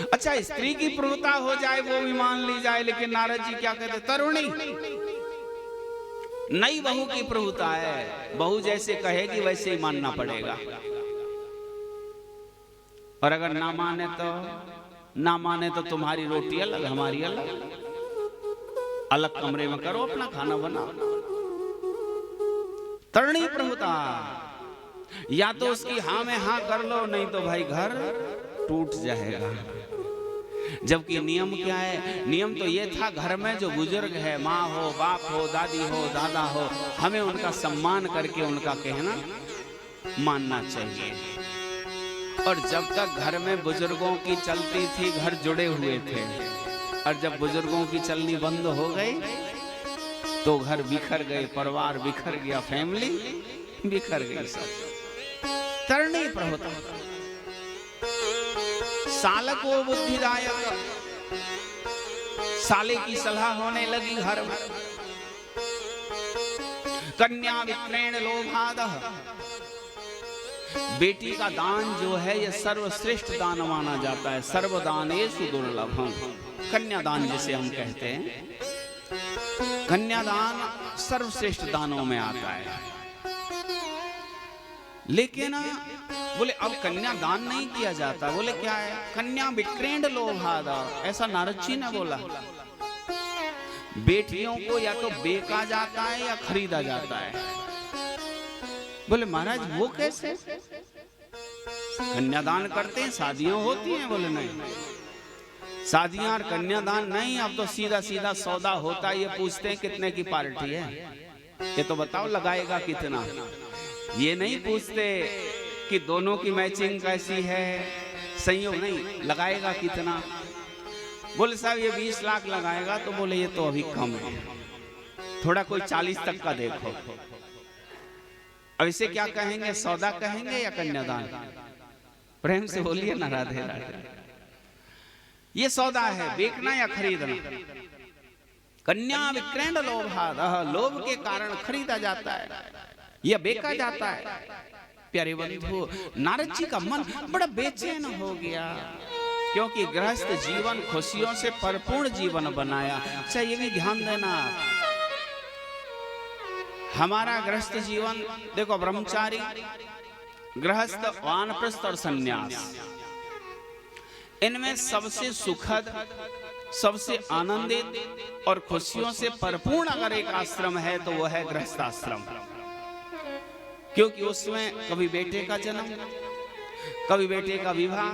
अच्छा स्त्री की प्रभुता हो जाए वो भी मान ली जाए, लेकिन नारद जी क्या कहते? तरुणी नई बहू की प्रभुता है। बहू जैसे कहेगी वैसे ही मानना पड़ेगा। और अगर ना माने तो तुम्हारी रोटी अलग हमारी अलग, अलग कमरे में करो अपना खाना बनाओ। तरणी प्रभुता। या तो उसकी हाँ में हाँ कर लो, नहीं तो भाई घर टूट जाएगा। जबकि नियम क्या है? नियम तो ये था, घर में जो बुजुर्ग है, माँ हो, बाप हो, दादी हो, दादा हो, हमें उनका सम्मान करके उनका कहना मानना चाहिए। और जब तक घर में बुजुर्गों की चलती थी, घर जुड़े हुए थे, और जब बुजुर्गों की चलनी बंद हो गई तो घर बिखर गए, परिवार बिखर गया, फैमिली बिखर गई, सब तरणी पर होता। साल को बुद्धिदायक, साले की सलाह होने लगी घर में। कन्या विक्रेण लोभादः, बेटी का दान जो है यह सर्वश्रेष्ठ दान माना जाता है। सर्वदानेषु दुर्लभम, कन्यादान जिसे हम कहते हैं, कन्यादान सर्वश्रेष्ठ दानों में आता है। लेकिन बोले अब कन्यादान नहीं किया जाता। बोले क्या है? कन्या विक्रेण लोभादः, ऐसा नारद जी ने बोला। बेटियों को या तो बेचा जाता है या खरीदा जाता है। बोले महाराज वो कैसे? कन्यादान करते हैं, शादियां होती हैं। बोले नहीं, शादियां और कन्यादान नहीं, अब तो सीधा सीधा सौदा होता है। ये पूछते हैं कितने की पार्टी है, ये तो बताओ लगाएगा कितना। ये नहीं पूछते कि दोनों की मैचिंग कैसी है, संयोग नहीं, लगाएगा कितना। बोले साहब ये 20 लाख लगाएगा, तो बोले ये तो अभी कम है, थोड़ा कोई 40 तक का देखो। अब इसे क्या कहेंगे, सौदा कहेंगे या कन्यादान? प्रेम से बोलिए ना, राधे राधे। ये सौदा है, बेचना या खरीदना। कन्या विक्रेण लोभादः, लोभ के कारण खरीदा जाता है या बेचा जाता है। प्यारे बंधु, नारद जी का मन बड़ा बेचैन हो गया, क्योंकि गृहस्थ जीवन खुशियों से भरपूर जीवन बनाया। अच्छा ये भी ध्यान देना, हमारा गृहस्थ जीवन देखो, ब्रह्मचारी, गृहस्थ, वानप्रस्थ और सन्यास, इनमें सबसे सुखद, सबसे आनंदित और खुशियों से परिपूर्ण अगर एक आश्रम है तो वह है गृहस्थ आश्रम। क्योंकि उसमें कभी बेटे का जन्म, कभी बेटे का विवाह,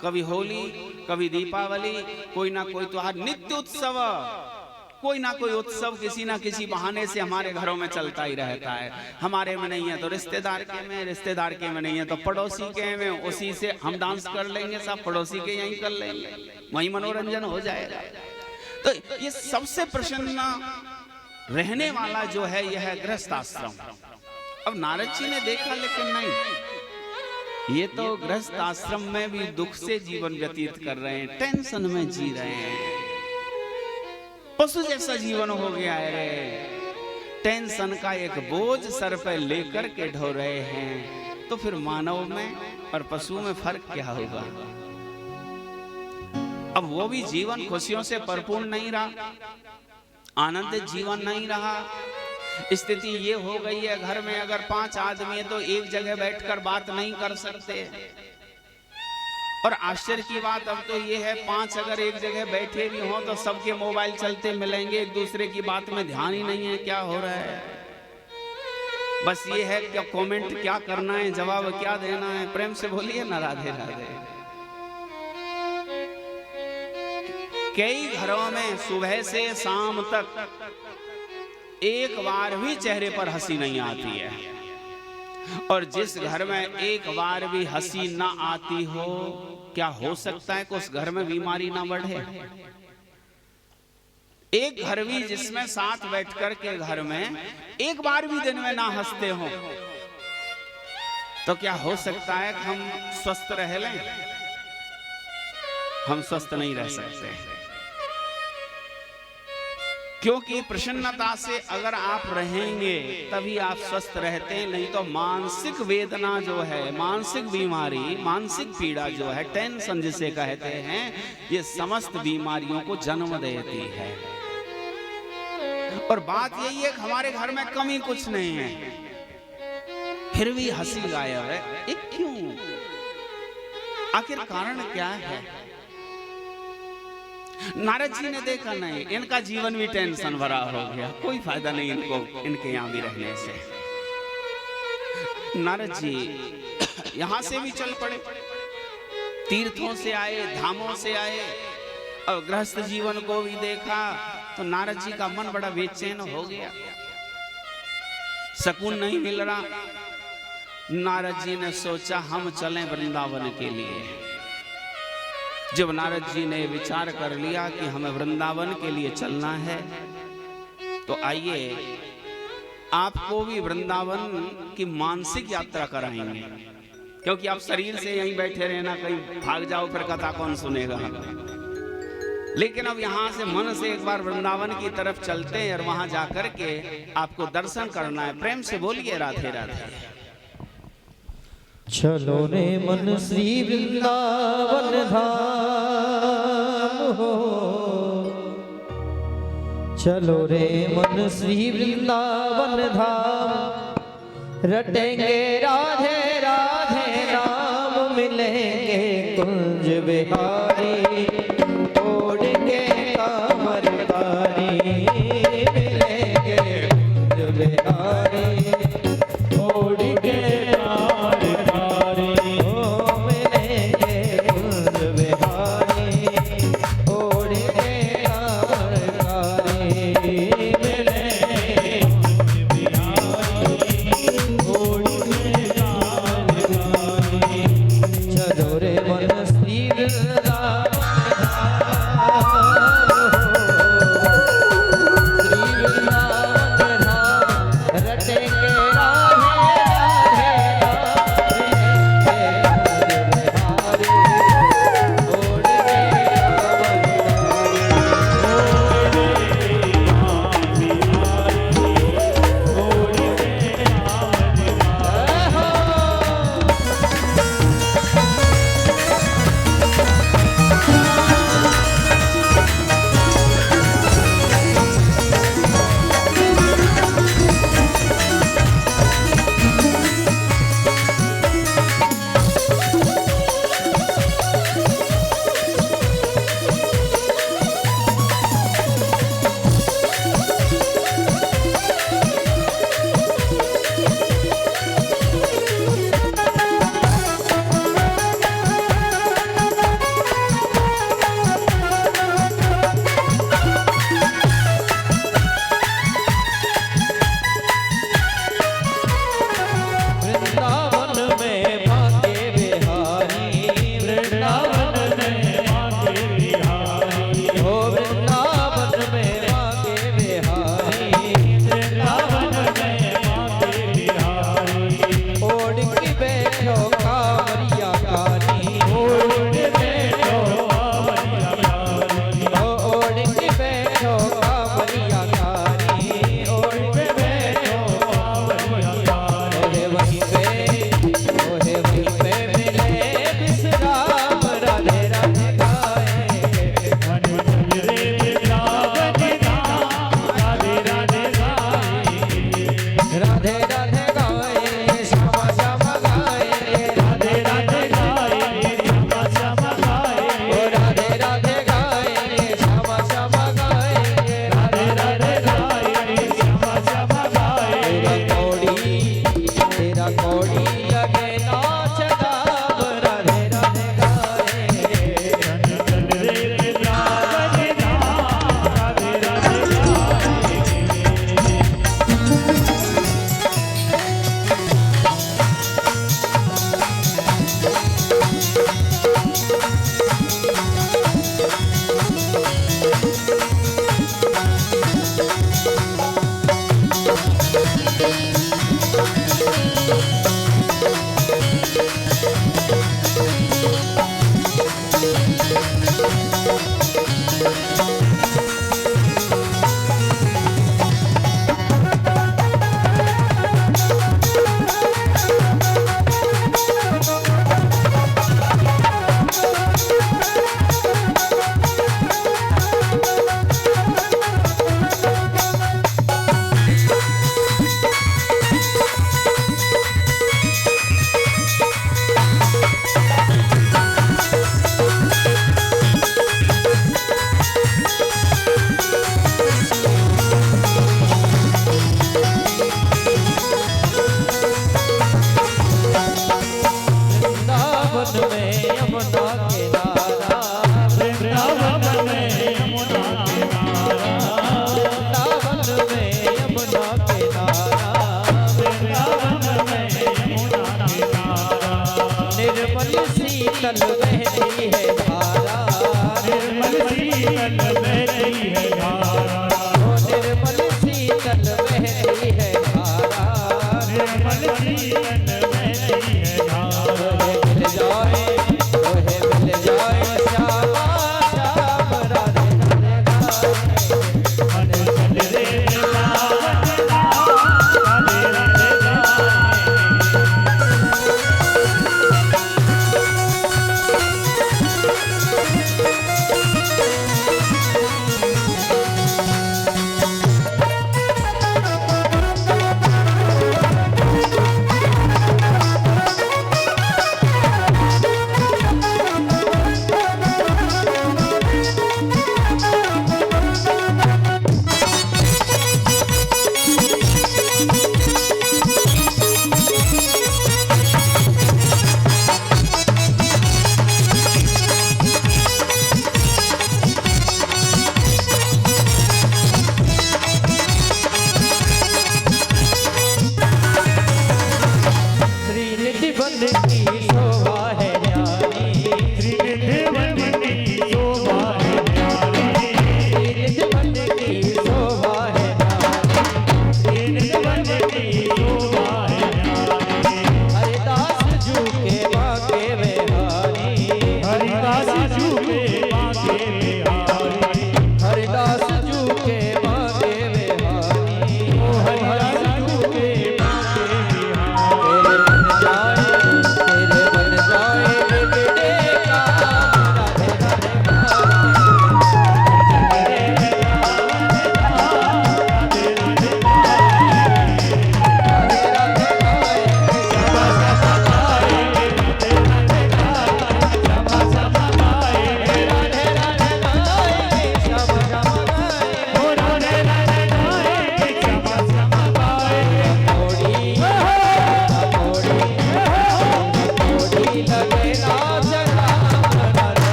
कभी होली, कभी दीपावली, कोई ना कोई त्योहार, नित्य उत्सव, कोई ना कोई उत्सव किसी ना किसी बहाने से हमारे घरों में चलता ही रहता है। हमारे में नहीं है तो रिश्तेदार के में, रिश्तेदार के में नहीं है तो पड़ोसी के में, उसी से हम डांस कर लेंगे, सब पड़ोसी के यहीं कर लेंगे, वहीं मनोरंजन हो जाएगा। तो ये सबसे प्रसन्न रहने वाला जो है यह है गृहस्थ आश्रम। अब नारद जी ने देखा, लेकिन नहीं, ये तो गृहस्थ आश्रम में भी दुख से जीवन व्यतीत कर रहे हैं, टेंशन में जी रहे हैं, पशु जैसा जीवन हो गया है रे। टेंशन का एक बोझ सर पर लेकर के ढो रहे हैं, तो फिर मानव में और पशु में फर्क क्या होगा? अब वो भी जीवन खुशियों से भरपूर नहीं रहा, आनंदित जीवन नहीं रहा। स्थिति ये हो गई है, घर में अगर 5 आदमी है तो एक जगह बैठकर बात नहीं कर सकते। और आश्चर्य की बात अब तो ये है, 5 अगर एक जगह बैठे भी हों तो सबके मोबाइल चलते मिलेंगे, एक दूसरे की बात में ध्यान ही नहीं है क्या हो रहा है। बस ये है क्या कमेंट क्या करना है, जवाब क्या देना है। प्रेम से बोलिए ना, राधे राधे। कई घरों में सुबह से शाम तक एक बार भी चेहरे पर हंसी नहीं आती है, और जिस घर में एक बार भी हंसी ना आती हो, क्या हो सकता है कि उस घर में बीमारी ना बढ़े? एक घर भी जिसमें साथ बैठकर के घर में एक बार भी दिन में ना हंसते हो, तो क्या हो सकता है कि हम स्वस्थ रह लें? हम स्वस्थ नहीं रह सकते, क्योंकि प्रसन्नता से अगर आप रहेंगे तभी आप स्वस्थ रहते हैं। नहीं तो मानसिक वेदना जो है, मानसिक बीमारी, मानसिक पीड़ा जो है, टेंशन जिसे कहते हैं, ये समस्त बीमारियों को जन्म देती है। और बात यही है कि हमारे घर में कमी कुछ नहीं है, फिर भी हंसी गायब है। ये क्यों? आखिर कारण क्या है? नारद जी ने देखा नहीं, इनका जीवन भी टेंशन भरा हो गया, कोई फायदा नहीं इनको इनके यहाँ भी रहने से। नारद जी यहाँ से भी चल पड़े, तीर्थों से आए, धामों से आए, अब गृहस्थ जीवन को भी देखा तो नारद जी का मन बड़ा बेचैन हो गया, सुकून नहीं मिल रहा। नारद जी ने सोचा हम चलें वृंदावन के लिए। जब नारद जी ने विचार कर लिया कि हमें वृंदावन के लिए चलना है, तो आइए आपको भी वृंदावन की मानसिक यात्रा कराएंगे, क्योंकि आप शरीर से यहीं बैठे रहना, कहीं भाग जाओ फिर कथा कौन सुनेगा। लेकिन अब यहाँ से मन से एक बार वृंदावन की तरफ चलते हैं और वहां जाकर के आपको दर्शन करना है। प्रेम से बोलिए राधे राधे। चलो रे मन श्री वृंदावन धाम हो, चलो रे मन श्री वृंदावन धाम, रटेंगे राधे राधे नाम, मिलेंगे कुंज बिहारी, तोड़ेंगे कामरकारी, मिलेंगे कुंज बिहारी, तोड़ेंगे चलो रे मन श्री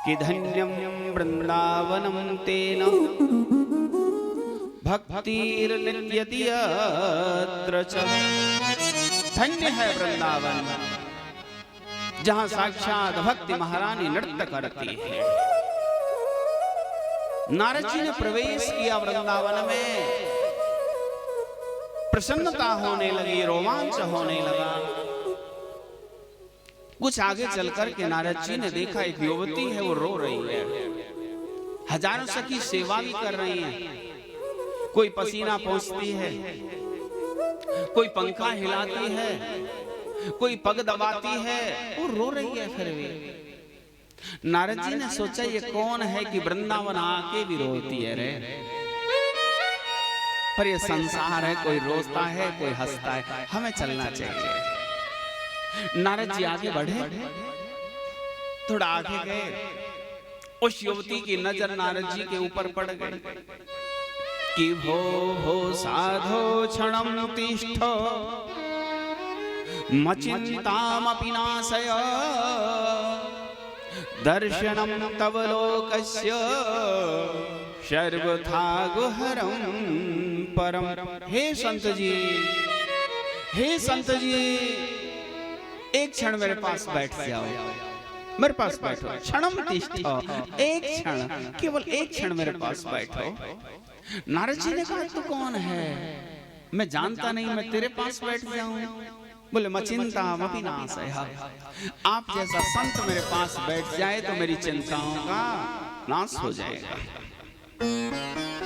कि धन्यम वृंदावनम तेन भक्तिर्नित्यति यत्र च। धन्य है वृंदावन जहां साक्षात भक्ति महारानी नृत्य करती है। नारद जी ने प्रवेश किया वृंदावन में, प्रसन्नता होने लगी, रोमांच होने लगा। कुछ आगे चलकर के नारद जी ने देखा एक युवती है, वो रो रही है। हजारों सखी सेवा भी कर रही हैं, कोई पसीना पोंछती है, कोई पंखा हिलाती है, कोई पग दबाती है, वो रो रही है। फिर भी नारद जी ने सोचा ये कौन है कि वृंदावन आके भी रोती है रे। पर ये संसार है, कोई रोता है, कोई हंसता है, हमें चलना चाहिए। नारद जी आगे बढ़े, थोड़ा आगे गए, उस युवती की नजर नारद जी के ऊपर पड़ गई कि भो साधो क्षणम तिष्ठ मचिंतामपि नाशय दर्शनम तव लोकस्य सर्वथा गुहरम परम। हे संत जी, हे संत जी, एक क्षण मेरे पास बैठ जाओ, मेरे पास बैठो। क्षणम तिष्ठो, एक क्षण, केवल एक क्षण मेरे पास बैठो। नारद जी ने कहा तू कौन है? मैं जानता नहीं, मैं तेरे पास बैठ जाऊं? बोले मचिंतामपि नाशय, आप जैसा संत मेरे पास बैठ जाए तो मेरी चिंताओं का नाश हो जाएगा।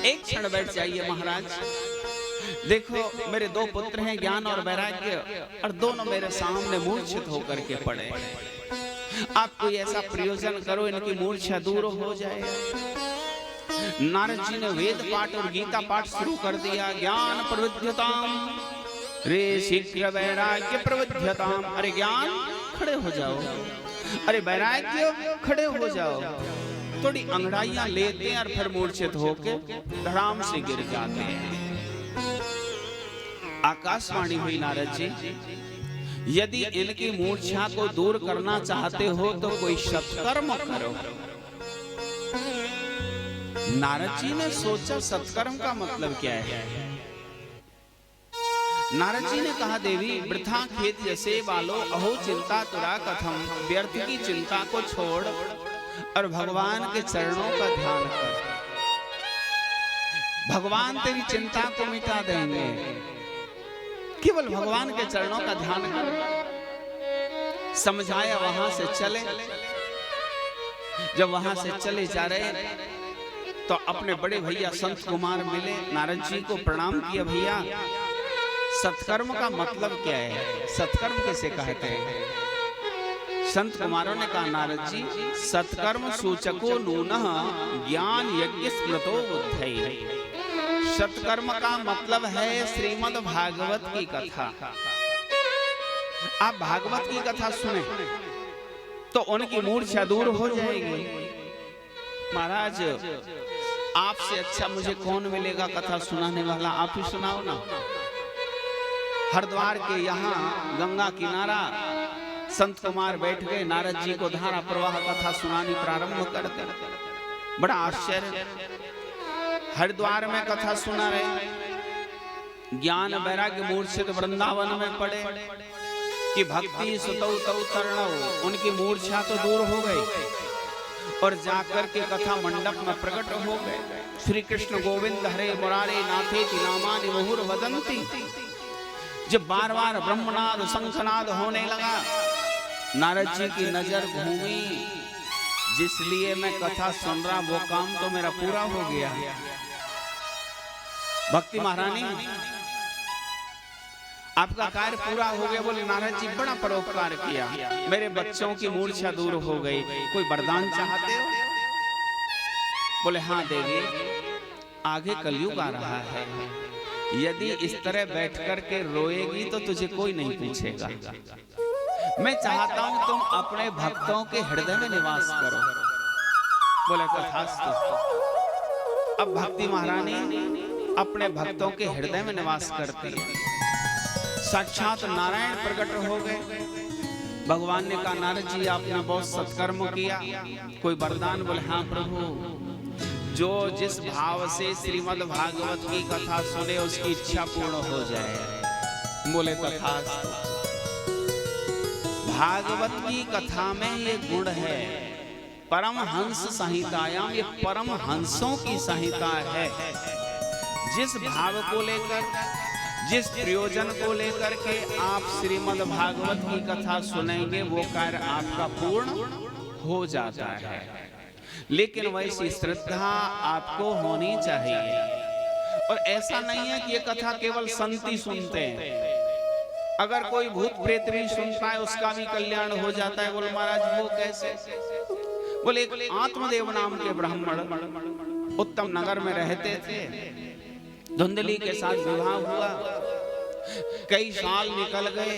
एक क्षण बैठ जाइए महाराज। देखो मेरे दो पुत्र हैं, ज्ञान और वैराग्य, और दोनों मेरे सामने मूर्छित होकर के पड़े। आप कोई ऐसा प्रयोजन करो इनकी मूर्छा दूर हो जाए। नारद जी ने वेद पाठ और गीता पाठ शुरू कर दिया। ज्ञान प्रवृद्धताम रे शीघ्र वैराग्य प्रवृद्धताम। अरे ज्ञान खड़े हो जाओ, अरे वैराग्य खड़े हो जाओ। थोड़ी अंगड़ाइयां लेते हैं और फिर मूर्छित होके धड़ाम से गिर जाते हैं। आकाशवाणी हुई नारद जी, यदि इनकी मूर्छा को दूर करना चाहते हो तो कोई सत्कर्म करो। नारद जी ने सोचा सत्कर्म का मतलब क्या है। नारद जी ने कहा देवी वृथा खेत जैसे बालो अहो चिंता तुरा कथम। व्यर्थ की चिंता को छोड़ और भगवान के चरणों का ध्यान कर। भगवान तेरी चिंता को मिटा देंगे, केवल भगवान के चरणों का ध्यान कर। समझाया, वहां से चले। जब वहां से चले जा रहे तो अपने बड़े भैया संत कुमार मिले, नारद जी को प्रणाम किया। भैया सत्कर्म का मतलब क्या है? सत्कर्म किसे कहते हैं? संत कुमारों ने कहा नारद जी सत्कर्म सूचको नूनः ज्ञान यज्ञ स्मृतो बुद्धै। सत्कर्म का मतलब है श्रीमद् भागवत की कथा। आप भागवत की कथा सुने तो उनकी मूर्छा दूर हो जाएगी। महाराज आपसे अच्छा मुझे कौन मिलेगा कथा सुनाने वाला? आप ही सुनाओ ना। हरिद्वार के यहाँ गंगा किनारा संत कुमार बैठ गए, नारद जी को धारा प्रवाह कथा सुनानी प्रारंभ कर दे। बड़ा आश्चर्य, हरिद्वार में कथा सुना रहे। ज्ञान वैराग्य मूर्छित वृंदावन में पड़े कि भक्ति सुतौ तौ तरणौ, उनकी मूर्छा तो दूर हो गई और जाकर के कथा मंडप में प्रकट हो गए। श्री कृष्ण गोविंद हरे मुरारे नाथेति नामानि मुहुर वदन्ति। जब बार बार ब्रह्मनाद शंखनाद होने लगा, नारद जी की नजर घूमी, जिसलिए मैं कथा सुन रहा वो काम तो मेरा पूरा हो गया। भक्ति महारानी आपका कार्य पूरा हो गया। बोले नारद जी बड़ा परोपकार किया, मेरे बच्चों की मूर्छा दूर हो गई, कोई वरदान चाहते हो? बोले हाँ देवी, आगे कलयुग आ रहा है, यदि इस तरह बैठ कर के रोएगी तो तुझे कोई नहीं पूछेगा। मैं चाहता हूं तुम अपने भक्तों के हृदय में निवास करो। बोले तथास्तु। अब भक्ति महारानी अपने भक्तों के हृदय में निवास करती है। साक्षात नारायण प्रकट हो गए। भगवान ने कहा नारद जी आपने बहुत सत्कर्म किया, कोई वरदान? बोले हाँ प्रभु, जो जिस भाव से श्रीमद् भागवत की कथा सुने उसकी इच्छा पूर्ण हो जाए। बोले तथास्तु। भागवत की कथा में ये गुण है, परमहंस संहितायाम, ये परमहंसों की संहिता है। जिस भाव को लेकर, जिस प्रयोजन को लेकर के आप श्रीमद् भागवत की कथा सुनेंगे वो कार्य आपका पूर्ण हो जाता है। लेकिन वैसी श्रद्धा आपको होनी चाहिए। और ऐसा नहीं है कि ये कथा केवल संत ही सुनते हैं। अगर कोई भूत प्रेत भी सुनता है उसका भी कल्याण हो जाता है। बोले महाराज वो कैसे? बोले एक आत्मदेव नाम के ब्राह्मण उत्तम नगर में रहते थे। धुंधली के साथ विवाह हुआ, कई साल निकल गए।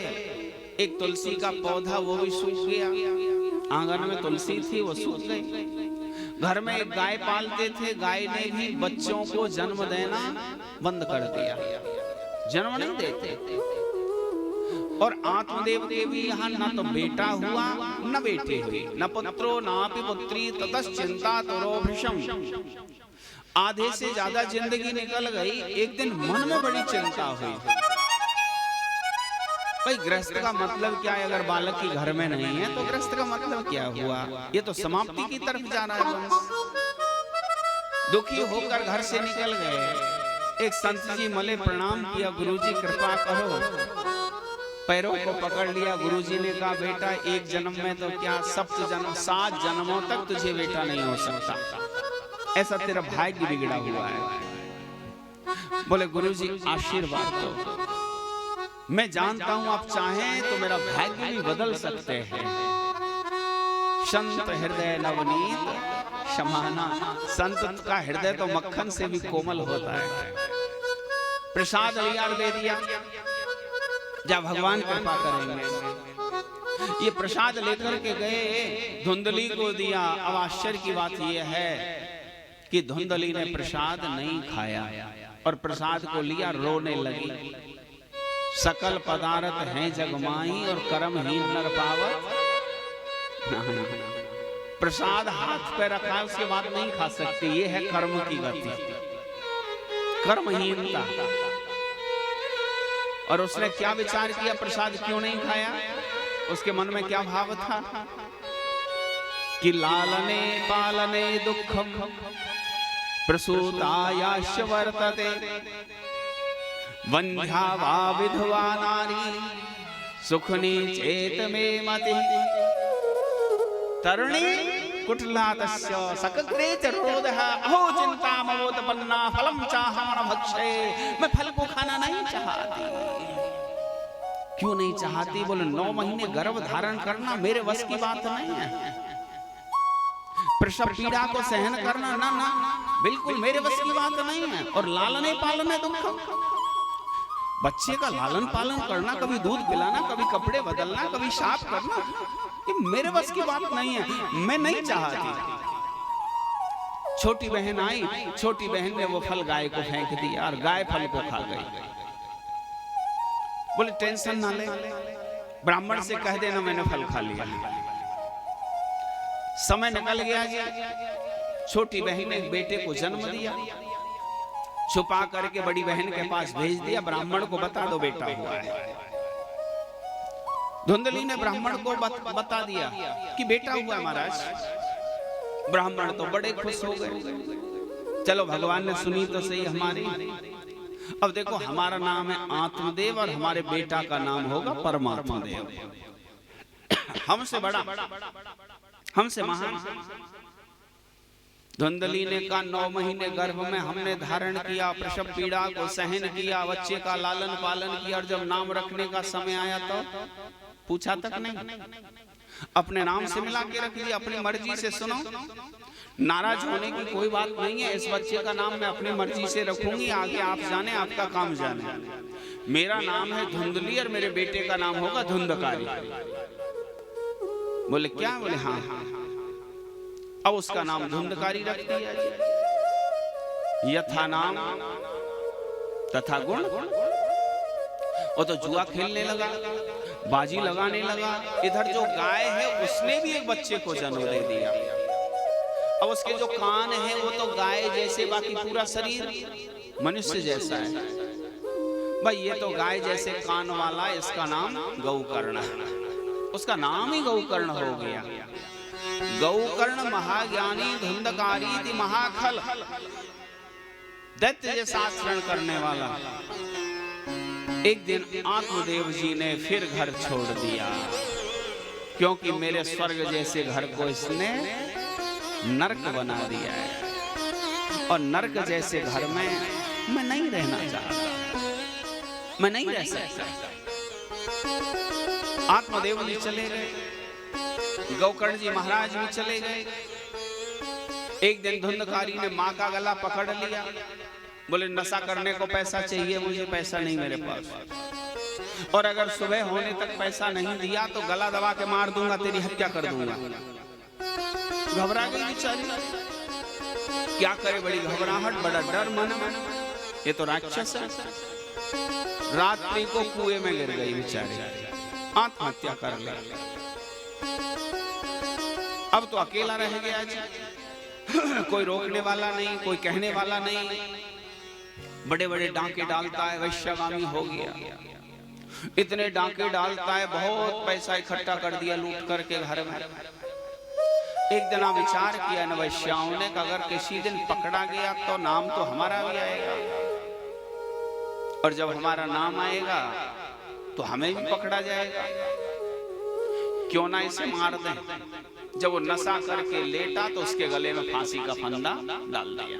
एक तुलसी का पौधा वो भी सूख गया। आंगन में तुलसी थी वो सूख गई। घर में एक गाय पालते थे, गाय ने भी बच्चों को जन्म देना बंद कर दिया, जन्म नहीं देते। और आत्मदेव के भी यहाँ न तो बेटा हुआ न बेटी हुई, न पुत्रो नापि पुत्री ततश्चिंता तुरोभृशम। आधे से ज्यादा जिंदगी निकल गई। एक दिन मन में बड़ी चिंता हुई, भाई गृहस्थ का मतलब क्या है? अगर बालक की घर में नहीं है तो गृहस्थ का मतलब क्या हुआ? ये तो समाप्ति की तरफ जा रहा है वंश। दुखी होकर घर से निकल गए। एक संत जी मले प्रणाम किया, गुरुजी कृपा करो। पैरों को पकड़ लिया। गुरुजी ने कहा बेटा एक जन्म में तो क्या 7 जन्म 7 जन्मों तक तुझे बेटा नहीं हो सकता, ऐसा तेरा भाग्य बिगड़ा हुआ है। बोले गुरुजी आशीर्वाद दो। मैं जानता हूं आप चाहें तो मेरा भाग्य भी बदल सकते हैं। संत हृदय नवनीत समाना। संत का हृदय तो मक्खन से भी कोमल होता है। प्रसाद लिया दे दिया, जा भगवान कृपा करेंगे। ये प्रसाद लेकर के गए, धुंधली को दिया। अब आश्चर्य की बात यह है कि धुंधली ने प्रसाद नहीं खाया और प्रसाद को लिया, रोने लगी। सकल पदार्थ हैं जगमाई और कर्महीन नर पावत। प्रसाद हाथ पे रखा है उसके बाद नहीं खा सकती, ये है कर्म की गति, कर्महीनता। और उसने क्या विचार किया, प्रसाद क्यों नहीं खाया? उसके मन में क्या भाव था कि लालने पालने दुखम प्रसूतायाश्च वर्तते, वंध्या वा विधवा नारी सुखनी चेत में मति, तरुणी कुटिलातस्य सकग्रे च रोदः, अहो चिंतामवोत्पन्ना फलं चाहं न भक्षे। मैं फल को खाना नहीं चाहती। क्यों नहीं चाहती? बोले 9 महीने गर्भ धारण करना मेरे बस की बात नहीं है। प्रसव पीड़ा को सहन करना ना ना बिल्कुल मेरे बस की बात नहीं है। और लालने पालने दुख, बच्चे का लालन पालन करना, कभी दूध पिलाना, कभी कपड़े बदलना, कभी साफ करना, ये मेरे बस की बात नहीं है। मैं नहीं चाहती। छोटी बहन आई, छोटी बहन ने वो फल गाय को फेंक दिया और गाय फल को खा गई। बोले टेंशन ना ले, ब्राह्मण से कह देना मैंने फल खा लिया। समय निकल गया जी। छोटी बहन ने बेटे को जन्म दिया, छुपा करके बड़ी बहन के पास भेज दिया, ब्राह्मण को बता दो बेटा हुआ है। धुंधली ने ब्राह्मण को बता दिया कि बेटा हुआ महाराज। ब्राह्मण तो बड़े खुश हो गए। चलो भगवान ने सुनी तो सही हमारी। अब देखो हमारा नाम है आत्मदेव और हमारे बेटा का नाम होगा परमात्मा देव। हमसे बड़ा, हमसे महान। धुंधली ने कहा 9 महीने गर्भ में हमने धारण किया, प्रसव पीड़ा को सहन किया, बच्चे का लालन पालन किया, और जब नाम रखने का समय आया तो पूछा तक नहीं, अपने नाम से मिला के रख दिया, अपनी मर्जी से। सुनो, नाराज होने की कोई बात नहीं है। इस बच्चे का नाम मैं अपनी मर्जी से रखूंगी, आगे आप जाने, आपका काम जाने। मेरा नाम है धुंधली और मेरे बेटे का नाम होगा धुंधकारी। बोले क्या? बोले हाँ। अब उसका नाम धुंधकारी रख दिया। यथा नाम तथा गुण। वो तो जुआ खेलने लगा। बाजी लगाने लगा। इधर जो गाय है उसने भी एक बच्चे को जन्म दे दिया। अब उसके जो कान है वो तो गाय जैसे, बाकी पूरा शरीर मनुष्य जैसा है। भाई ये तो गाय जैसे कान वाला, इसका नाम गौकर्ण है। उसका नाम ही गौकर्ण हो गया। गौकर्ण महाज्ञानी धुंधकारी थी महाखल, दैत्य जैसा आचरण करने वाला। एक दिन आत्मदेव जी ने फिर घर छोड़ दिया, क्योंकि मेरे स्वर्ग जैसे घर को इसने नरक बना दिया है। और नरक जैसे घर में मैं नहीं रहना चाहता, मैं नहीं रह सकता। आत्मदेव जी चले गए, गौकर्ण जी महाराज भी चले गए। एक दिन धुंधकारी ने माँ का गला पकड़ लिया, बोले नशा करने को पैसा चाहिए मुझे, पैसा नहीं मेरे पास, और अगर सुबह होने तक पैसा नहीं दिया तो गला दबा के मार दूंगा, तेरी हत्या कर दूंगा। घबरा गई बेचारी, क्या करे, बड़ी घबराहट, बड़ा डर मन में, ये तो राक्षस है। रात्रि को कुएं में गिर गई बेचारी, आत्महत्या कर ली। अब तो अकेला रह गया जी, कोई रोकने वाला नहीं, कोई कहने वाला नहीं। बड़े बड़े डांके डालता है, वैश्यगामी हो गया। इतने डांके डालता है, बहुत पैसा इकट्ठा कर दिया लूट करके घर में। एक दिन विचार किया न वैश्याओं ने, अगर किसी दिन पकड़ा गया तो नाम तो हमारा भी आएगा, और जब हमारा नाम आएगा तो हमें भी पकड़ा जाएगा। क्यों ना इसे मार दें। जब वो नशा करके लेटा तो उसके गले में फांसी का फंदा डाल दिया।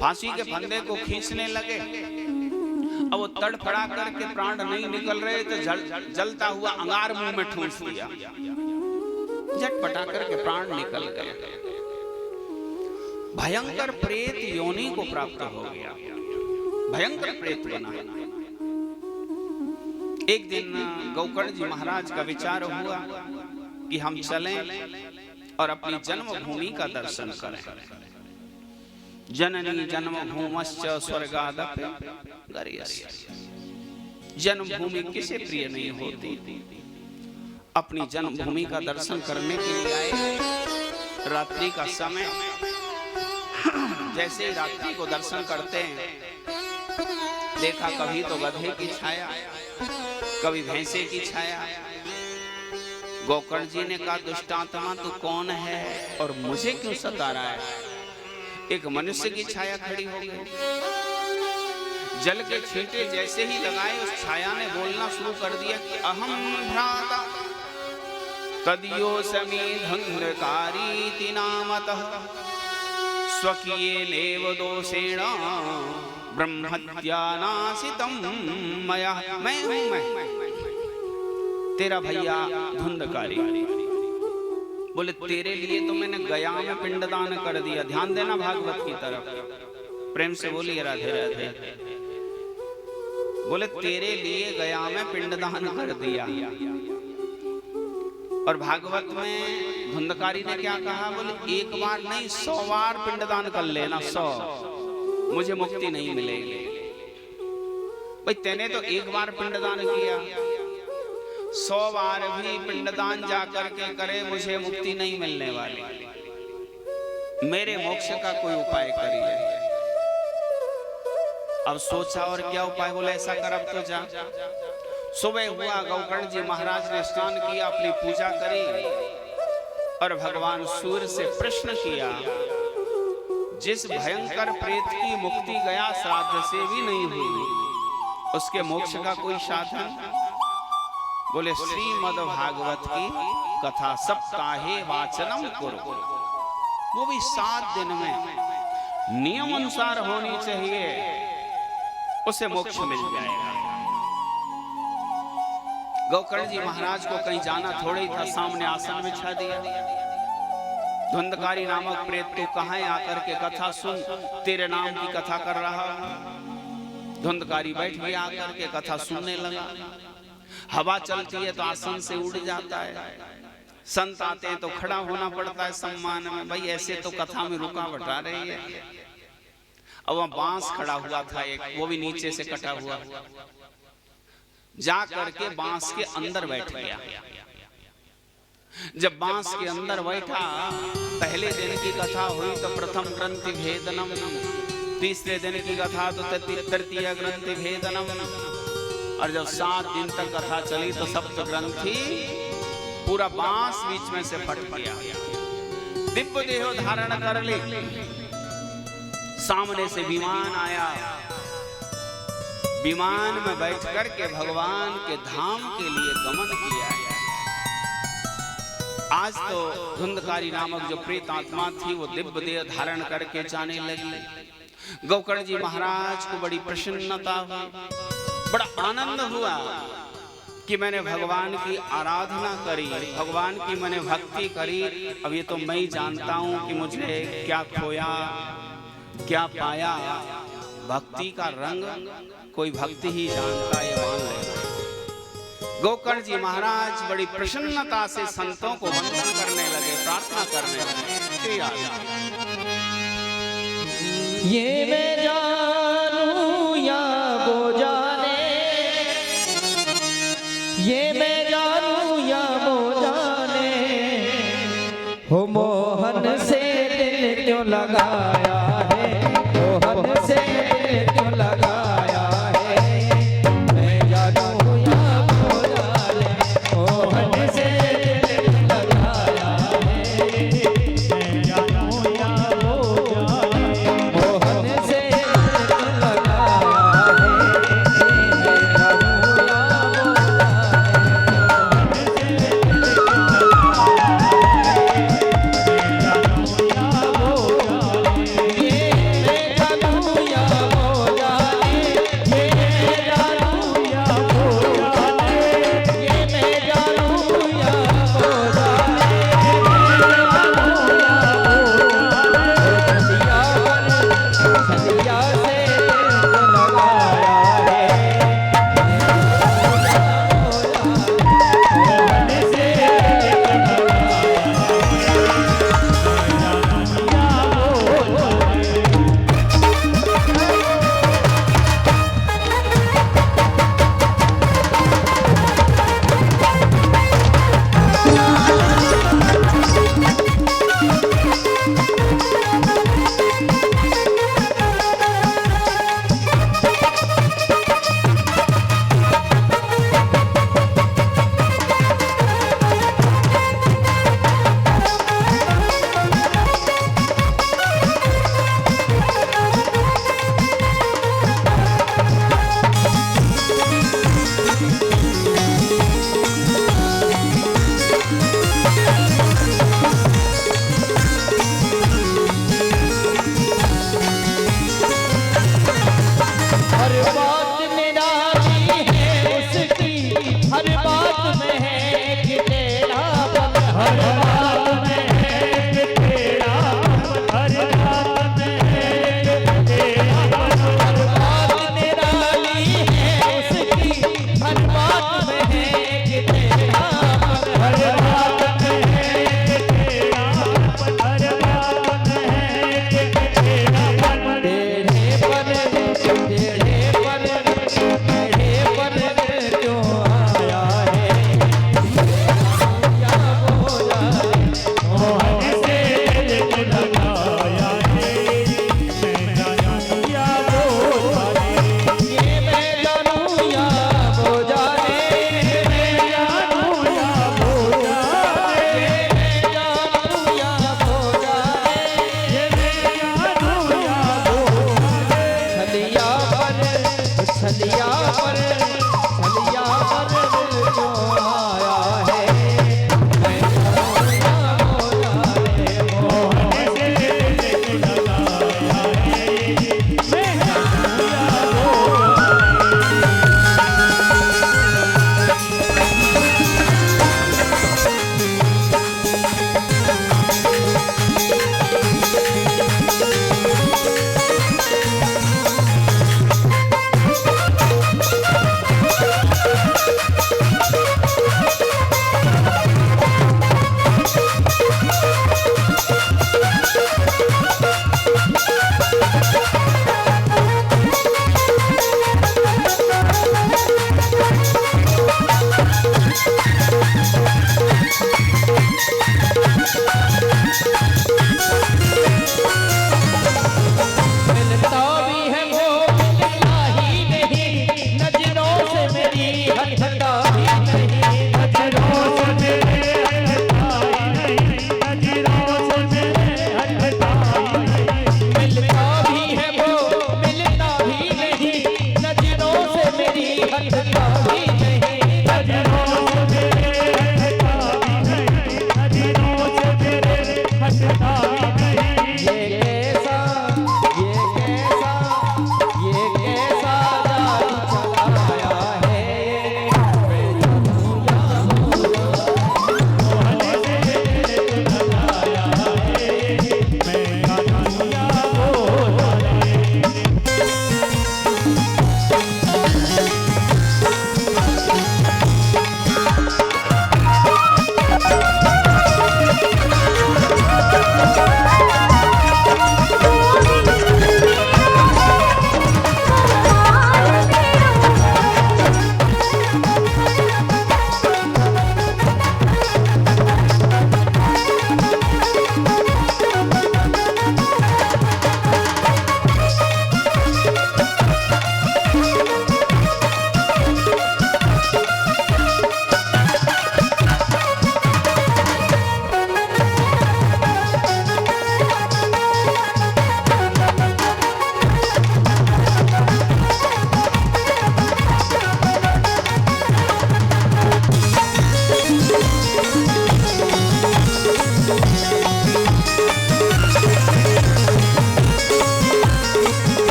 फांसी के फंदे को खींचने लगे, अब वो तड़फड़ा करके प्राण नहीं निकल रहे तो जलता हुआ अंगार मुंह में ठूंस दिया, झटपटा करके प्राण निकल गए। भयंकर प्रेत योनि को प्राप्त हो गया, भयंकर प्रेत बना। एक दिन गौकर्ण जी महाराज का विचार हुआ कि हम चलें और अपनी जन्मभूमि का दर्शन करें। जननी जन्मभूमश्च स्वर्गादपि गरीयसी। जन्मभूमि किसे प्रिय नहीं होती। अपनी जन्मभूमि का दर्शन करने के लिए आए। रात्रि का समय, जैसे ही रात्रि को दर्शन करते हैं, देखा कभी तो गधे की छाया, कभी भैंसे की छाया। गौकर्ण जी ने कहा, दुष्टात्मा तू कौन है और मुझे क्यों सता रहा है। एक मनुष्य की छाया खड़ी हो गई। जल के छींटे जैसे ही लगाए, उस छाया ने बोलना शुरू कर दिया कि अहम भ्राता तदयोऽस्मि धुंधकारीति नामतः स्वकीयेनेव दोषेण ब्रह्महत्या नासितं मया। मैं हूं, मैं तेरा भैया धुंधकारी। बोले तेरे लिए तो मैंने गया में पिंडदान कर दिया। ध्यान देना भागवत की तरफ, प्रेम से बोलिए राधे राधे। बोले तेरे लिए गया में पिंडदान कर दिया। और भागवत में धुंधकारी ने क्या कहा, बोले एक बार नहीं 100 बार पिंडदान कर लेना, 100, मुझे मुक्ति नहीं मिलेगी। भाई तेने तो एक बार पिंडदान किया, 100 बार भी पिंडदान जाकर के करे, मुझे मुक्ति नहीं मिलने वाली। मेरे मोक्ष का कोई उपाय करिए। अब सोचा और क्या उपाय, बोले ऐसा कर अब तो जा। सुबह हुआ, गौकर्ण जी महाराज ने स्नान किया, अपनी पूजा करी और भगवान सूर्य से प्रश्न किया, जिस भयंकर प्रेत की मुक्ति गया श्राद्ध से भी नहीं हुई, उसके मोक्ष का कोई साधन। बोले श्रीमद् भागवत की कथा सप्ताहे वाचनम करो। वो भी 7 दिन में नियम अनुसार होनी चाहिए, उसे मोक्ष मिल जाएगा। गौकर्ण जी महाराज को कहीं जाना थोड़ा ही था, सामने आसन बिछा दिया। धुंधकारी नामक प्रेत तू कहाँ आकर के कथा सुन, तेरे नाम की कथा कर रहा। धुंधकारी बैठ गया, आकर के कथा सुनने लगा। हवा चलती है तो आसन से उड़ जाता है, संत आते हैं तो खड़ा होना पड़ता है सम्मान में। भाई ऐसे तो कथा में रुकावट आ रही है। अब वहां बांस खड़ा हुआ था एक, वो भी नीचे से कटा हुआ। जा करके बांस के अंदर बैठ गया। जब बांस के अंदर बैठा, पहले दिन की कथा हुई तो प्रथम ग्रंथि भेदनम, तीसरे दिन की कथा तो तृतीय ग्रंथि भेदनम, और जब 7 दिन तक कथा चली तो सप्त ग्रंथि, पूरा बांस बीच में से फट गया। दिव्य देह धारण कर ले, सामने से विमान आया, विमान में बैठ करके भगवान के धाम के लिए गमन किया। आज तो धुंधकारी नामक जो प्रेत आत्मा थी वो दिव्य देह धारण करके जाने लगी। गोकर्ण जी महाराज को बड़ी प्रसन्नता हुई, बड़ा आनंद हुआ कि मैंने भगवान की आराधना करी, भगवान की मैंने भक्ति करी। अब ये तो मैं ही जानता हूं कि मुझे क्या खोया क्या पाया। भक्ति का रंग कोई भक्ति ही जानता है, मान लेना। गोकर्ण जी महाराज बड़ी प्रसन्नता से संतों को वंदन करने लगे, प्रार्थना करने लगे। ये मैं जानूं या वो जाने, ये मैं जानूं या वो जाने, हो मोहन से दिल क्यों लगाया है, मोहन से दिल क्यों लगाया है। मैं जानूं या वो जाने, मोहन से दिल क्यों लगाया है। मैं जानूं या वो जाने, मोहन से दिल क्यों लगाया है। मैं जानूं या वो जाने, मोहन से दिल क्यों लगाया है।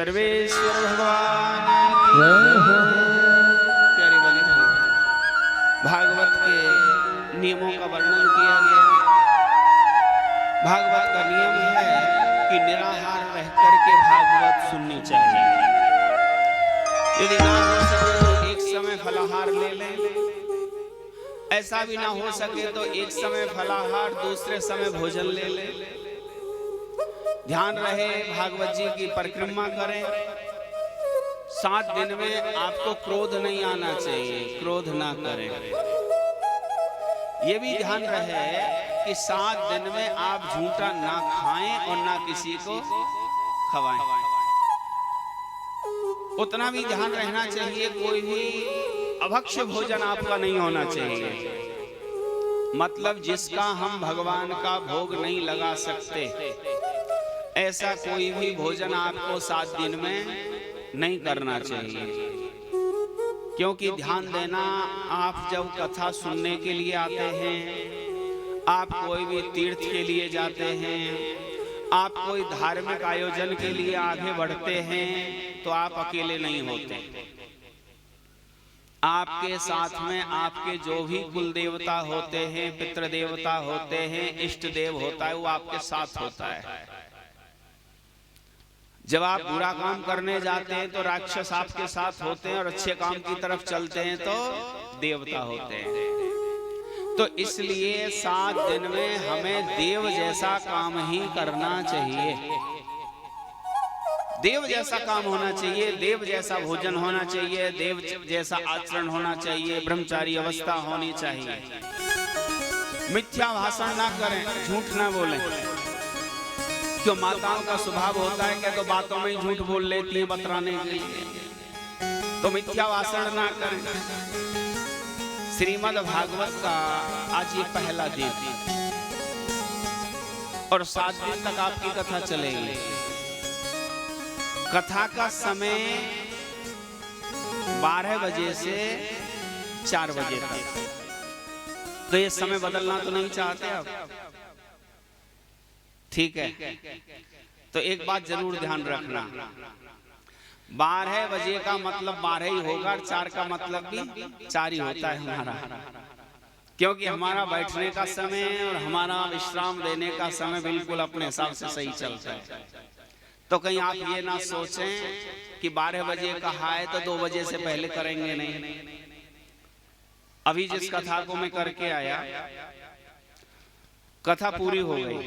सर्वेश्वर भगवान जय हो। प्यारे बंधु, भागवत के नियमों का वर्णन किया गया। भागवत का नियम है कि निराहार रह करके भागवत सुननी चाहिए। यदि ना हो सके तो एक समय फलाहार ले लें, ऐसा भी ना हो सके तो एक समय फलाहार दूसरे समय भोजन ले लें। ध्यान रहे भागवत जी की परिक्रमा करें। 7 दिन में आपको क्रोध नहीं आना चाहिए, क्रोध ना करें। ये भी ध्यान रहे कि 7 दिन में आप झूठा ना खाएं और ना किसी को खवाएं। उतना भी ध्यान रहना चाहिए, कोई भी अभक्ष्य भोजन आपका नहीं होना चाहिए। मतलब जिसका हम भगवान का भोग नहीं लगा सकते, ऐसा कोई भी भोजन आपको 7 दिन में नहीं करना चाहिए। क्योंकि ध्यान देना, आप जब कथा सुनने के लिए आते हैं, आप कोई भी तीर्थ के लिए जाते हैं, आप कोई धार्मिक आयोजन के लिए आगे बढ़ते हैं, तो आप अकेले नहीं होते। आपके साथ में आपके जो भी कुल देवता होते हैं, पितृ देवता होते हैं, इष्ट देव होता है, वो आपके साथ होता है। जब आप बुरा काम करने जाते हैं तो राक्षस आपके साथ होते हैं, और अच्छे काम की तरफ चलते हैं तो देवता होते हैं। तो इसलिए 7 दिन में हमें देव जैसा काम ही करना चाहिए। देव जैसा काम होना चाहिए, देव जैसा भोजन होना चाहिए, देव जैसा आचरण होना चाहिए, ब्रह्मचारी अवस्था होनी चाहिए। मिथ्या भाषण ना करें, झूठ ना बोलें। क्यों माताओं का स्वभाव होता है कि तो बातों में ही झूठ बोल लेती है बतराने के लिए, तो मिथ्या भाषण ना करें। श्रीमद् भागवत का आज ये पहला दिन और 7 दिन तक आपकी कथा चलेगी। कथा का समय 12 बजे से 4 बजे तक। तो ये समय बदलना तो नहीं चाहते आप? ठीक है, तो एक बात जरूर ध्यान रखना, 12 बजे का मतलब 12 ही होगा, और 4 का मतलब भी 4 ही होता है हमारा। क्योंकि हमारा बैठने का समय और हमारा विश्राम देने का समय बिल्कुल अपने हिसाब से सही चलता है। तो कहीं आप ये ना सोचें कि 12 बजे कहा है तो 2 बजे से पहले करेंगे नहीं। अभी जिस कथा को मैं करके आया, कथा पूरी हो गई,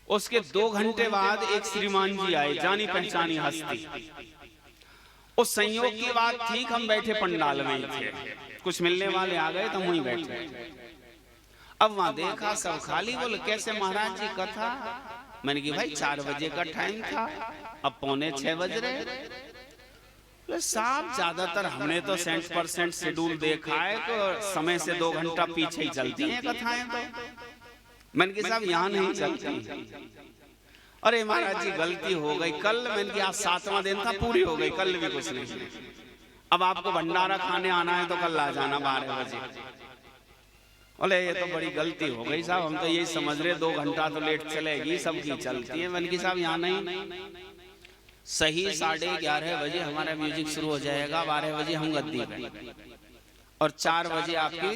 उसके 2 घंटे बाद एक श्रीमान जी आए, जानी पहचानी हस्ती। उस संयोग की बात थी, हम बैठे पंडाल में ही थे, कुछ मिलने वाले आ गए तो वहीं बैठे। अब वहां देखा सब खाली। बोले कैसे महाराज जी कथा? मैंने कि भाई 4 बजे का टाइम था, अब 5:45 बज रहे। साहब ज्यादातर हमने तो 100% शेड्यूल देखा है, तो समय से 2 घंटा पीछे ही चलती हैं कथाएं। तो मैंने कि साहब यहाँ नहीं चलती। अरे महाराज जी गलती हो गई, कल मैंने कि आज 7वां दिन था, पूरी हो गई, कल भी कुछ नहीं। अब आपको भंडारा खाने आना है तो कल आ जाना 12 बजे। बोले ये तो बड़ी गलती हो गई साहब, हम तो यही समझ रहे 2 घंटा तो लेट चलेगी, सबकी चलती है। मैंने कि साहब यहाँ नहीं, सही 11:30 बजे हमारा म्यूजिक शुरू हो जाएगा, 12 बजे हम गद्दी पे, और 4 बजे आपकी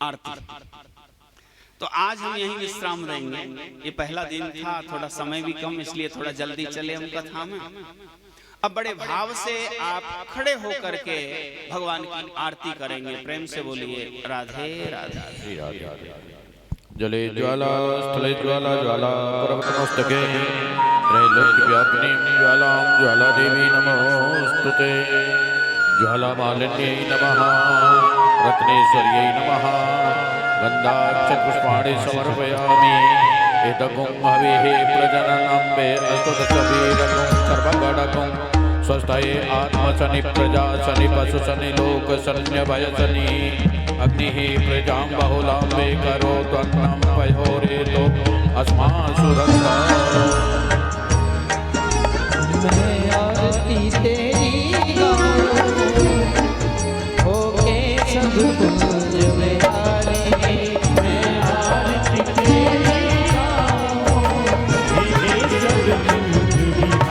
आरती। तो आज हम यहीं विश्राम देंगे। ये पहला दिन था, थोड़ा समय भी कम, इसलिए थोड़ा जल्दी चले हम कथा में। अब बड़े भाव से आप खड़े होकर के भगवान की आरती करेंगे। प्रेम से बोलिए राधे राधे। जले ज्वाला स्थले ज्वाला ज्वाला पर्वतमस्तके त्रैलोक्यव्यापिनी ज्वालां ज्वाला देवी नमोस्तुते। ज्वाला मालिन्यै नमः, रत्नेश्वर्यै नमः, गन्धाक्षपुष्पाणि समर्पयामि। एतगुं हविः प्रजननं अस्तुतसवीरगुं सर्वगणगुं स्वस्थये आत्मशनि प्रजाशनि पशुशनि लोकशन्यभयशनि। अग्निः प्रजां बहुलां वे करोत्वन्नं पयोरेतो अस्मासु रक्तम्। मैं आरती तेरी गाऊं, होके सब कुंज में हारी। मैं आरती तेरी गाऊं, होके सब कुंज में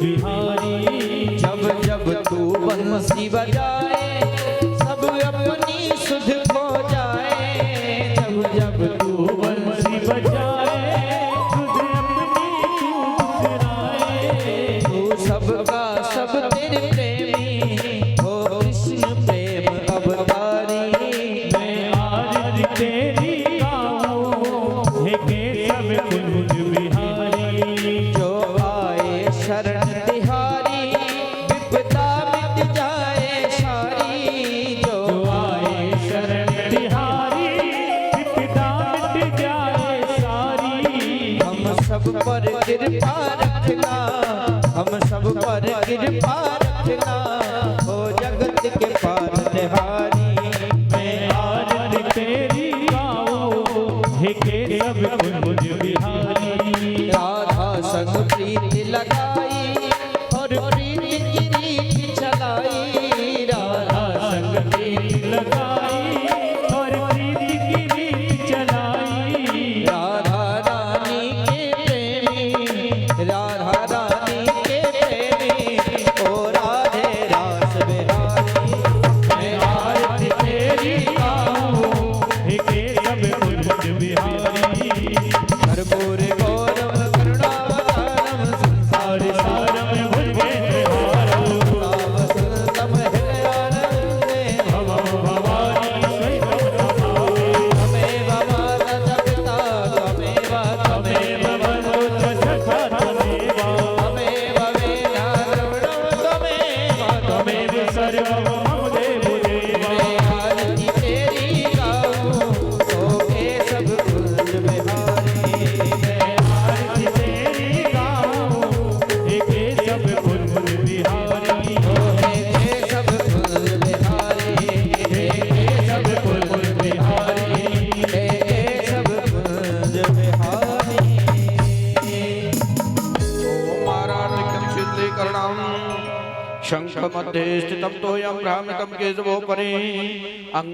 बिहारी। जब जब तू बंसी बजाए सब अपनी सुध खो जाए। जब जब तू बंसी बजाए तुझे अपनी तू बिसराए। तू सबका सब तेरे प्रेमी हो कृष्ण प्रेम अवतारी। मैं आरती तेरी गाऊं हे केशव कुंज बिहारी। जो आए शरण तिहारी विपदा मिट जाए सारी। जो आए शरण तिहारी विपदा मिट जाए सारी। हम सब पर कृपा रखना, हम सब पर कृपा रखना, हो जगत के पालनहारी। मैं आरती तेरी गाऊं हे केशव कुंज बिहारी। राधा संग प्रीति लगाई और प्रीति की रीत चलाई। राधा संग प्रीति लगाई और प्रीति की रीत चलाई। राधा रानी के प्रेमी, राधा रानी के प्रेमी, ओ राधे रास बिहारी। मैं आरती तेरी गाऊं हे केशव कुंज बिहारी। कर्पूर गौरम करुणावतारम संसार सारम भुजगेन्द्रहारं सावसंतम हृदयानंदे भवं भवानी स्वयं नमामि। त्वमेव माता जगता त्वमेव त्वमेव मनोज सखा त्वमेव त्वमेव वेदा द्रविणं त्वमेव त्वमेव सर्वं मम देवो देव। मैं आरती तेरी गाऊं ओ केशव कुंज बिहारी। मैं आरती तेरी गाऊं हे केशव कुंज बिहारी। हे केशव कुंज बिहारी, हे केशव कुंज बिहारी। हे केशव कुंज बिहारी। माराटिकं शीतलीकरणं शङ्खमध्ये स्थितं तोयं भ्रामितं केशवोपरि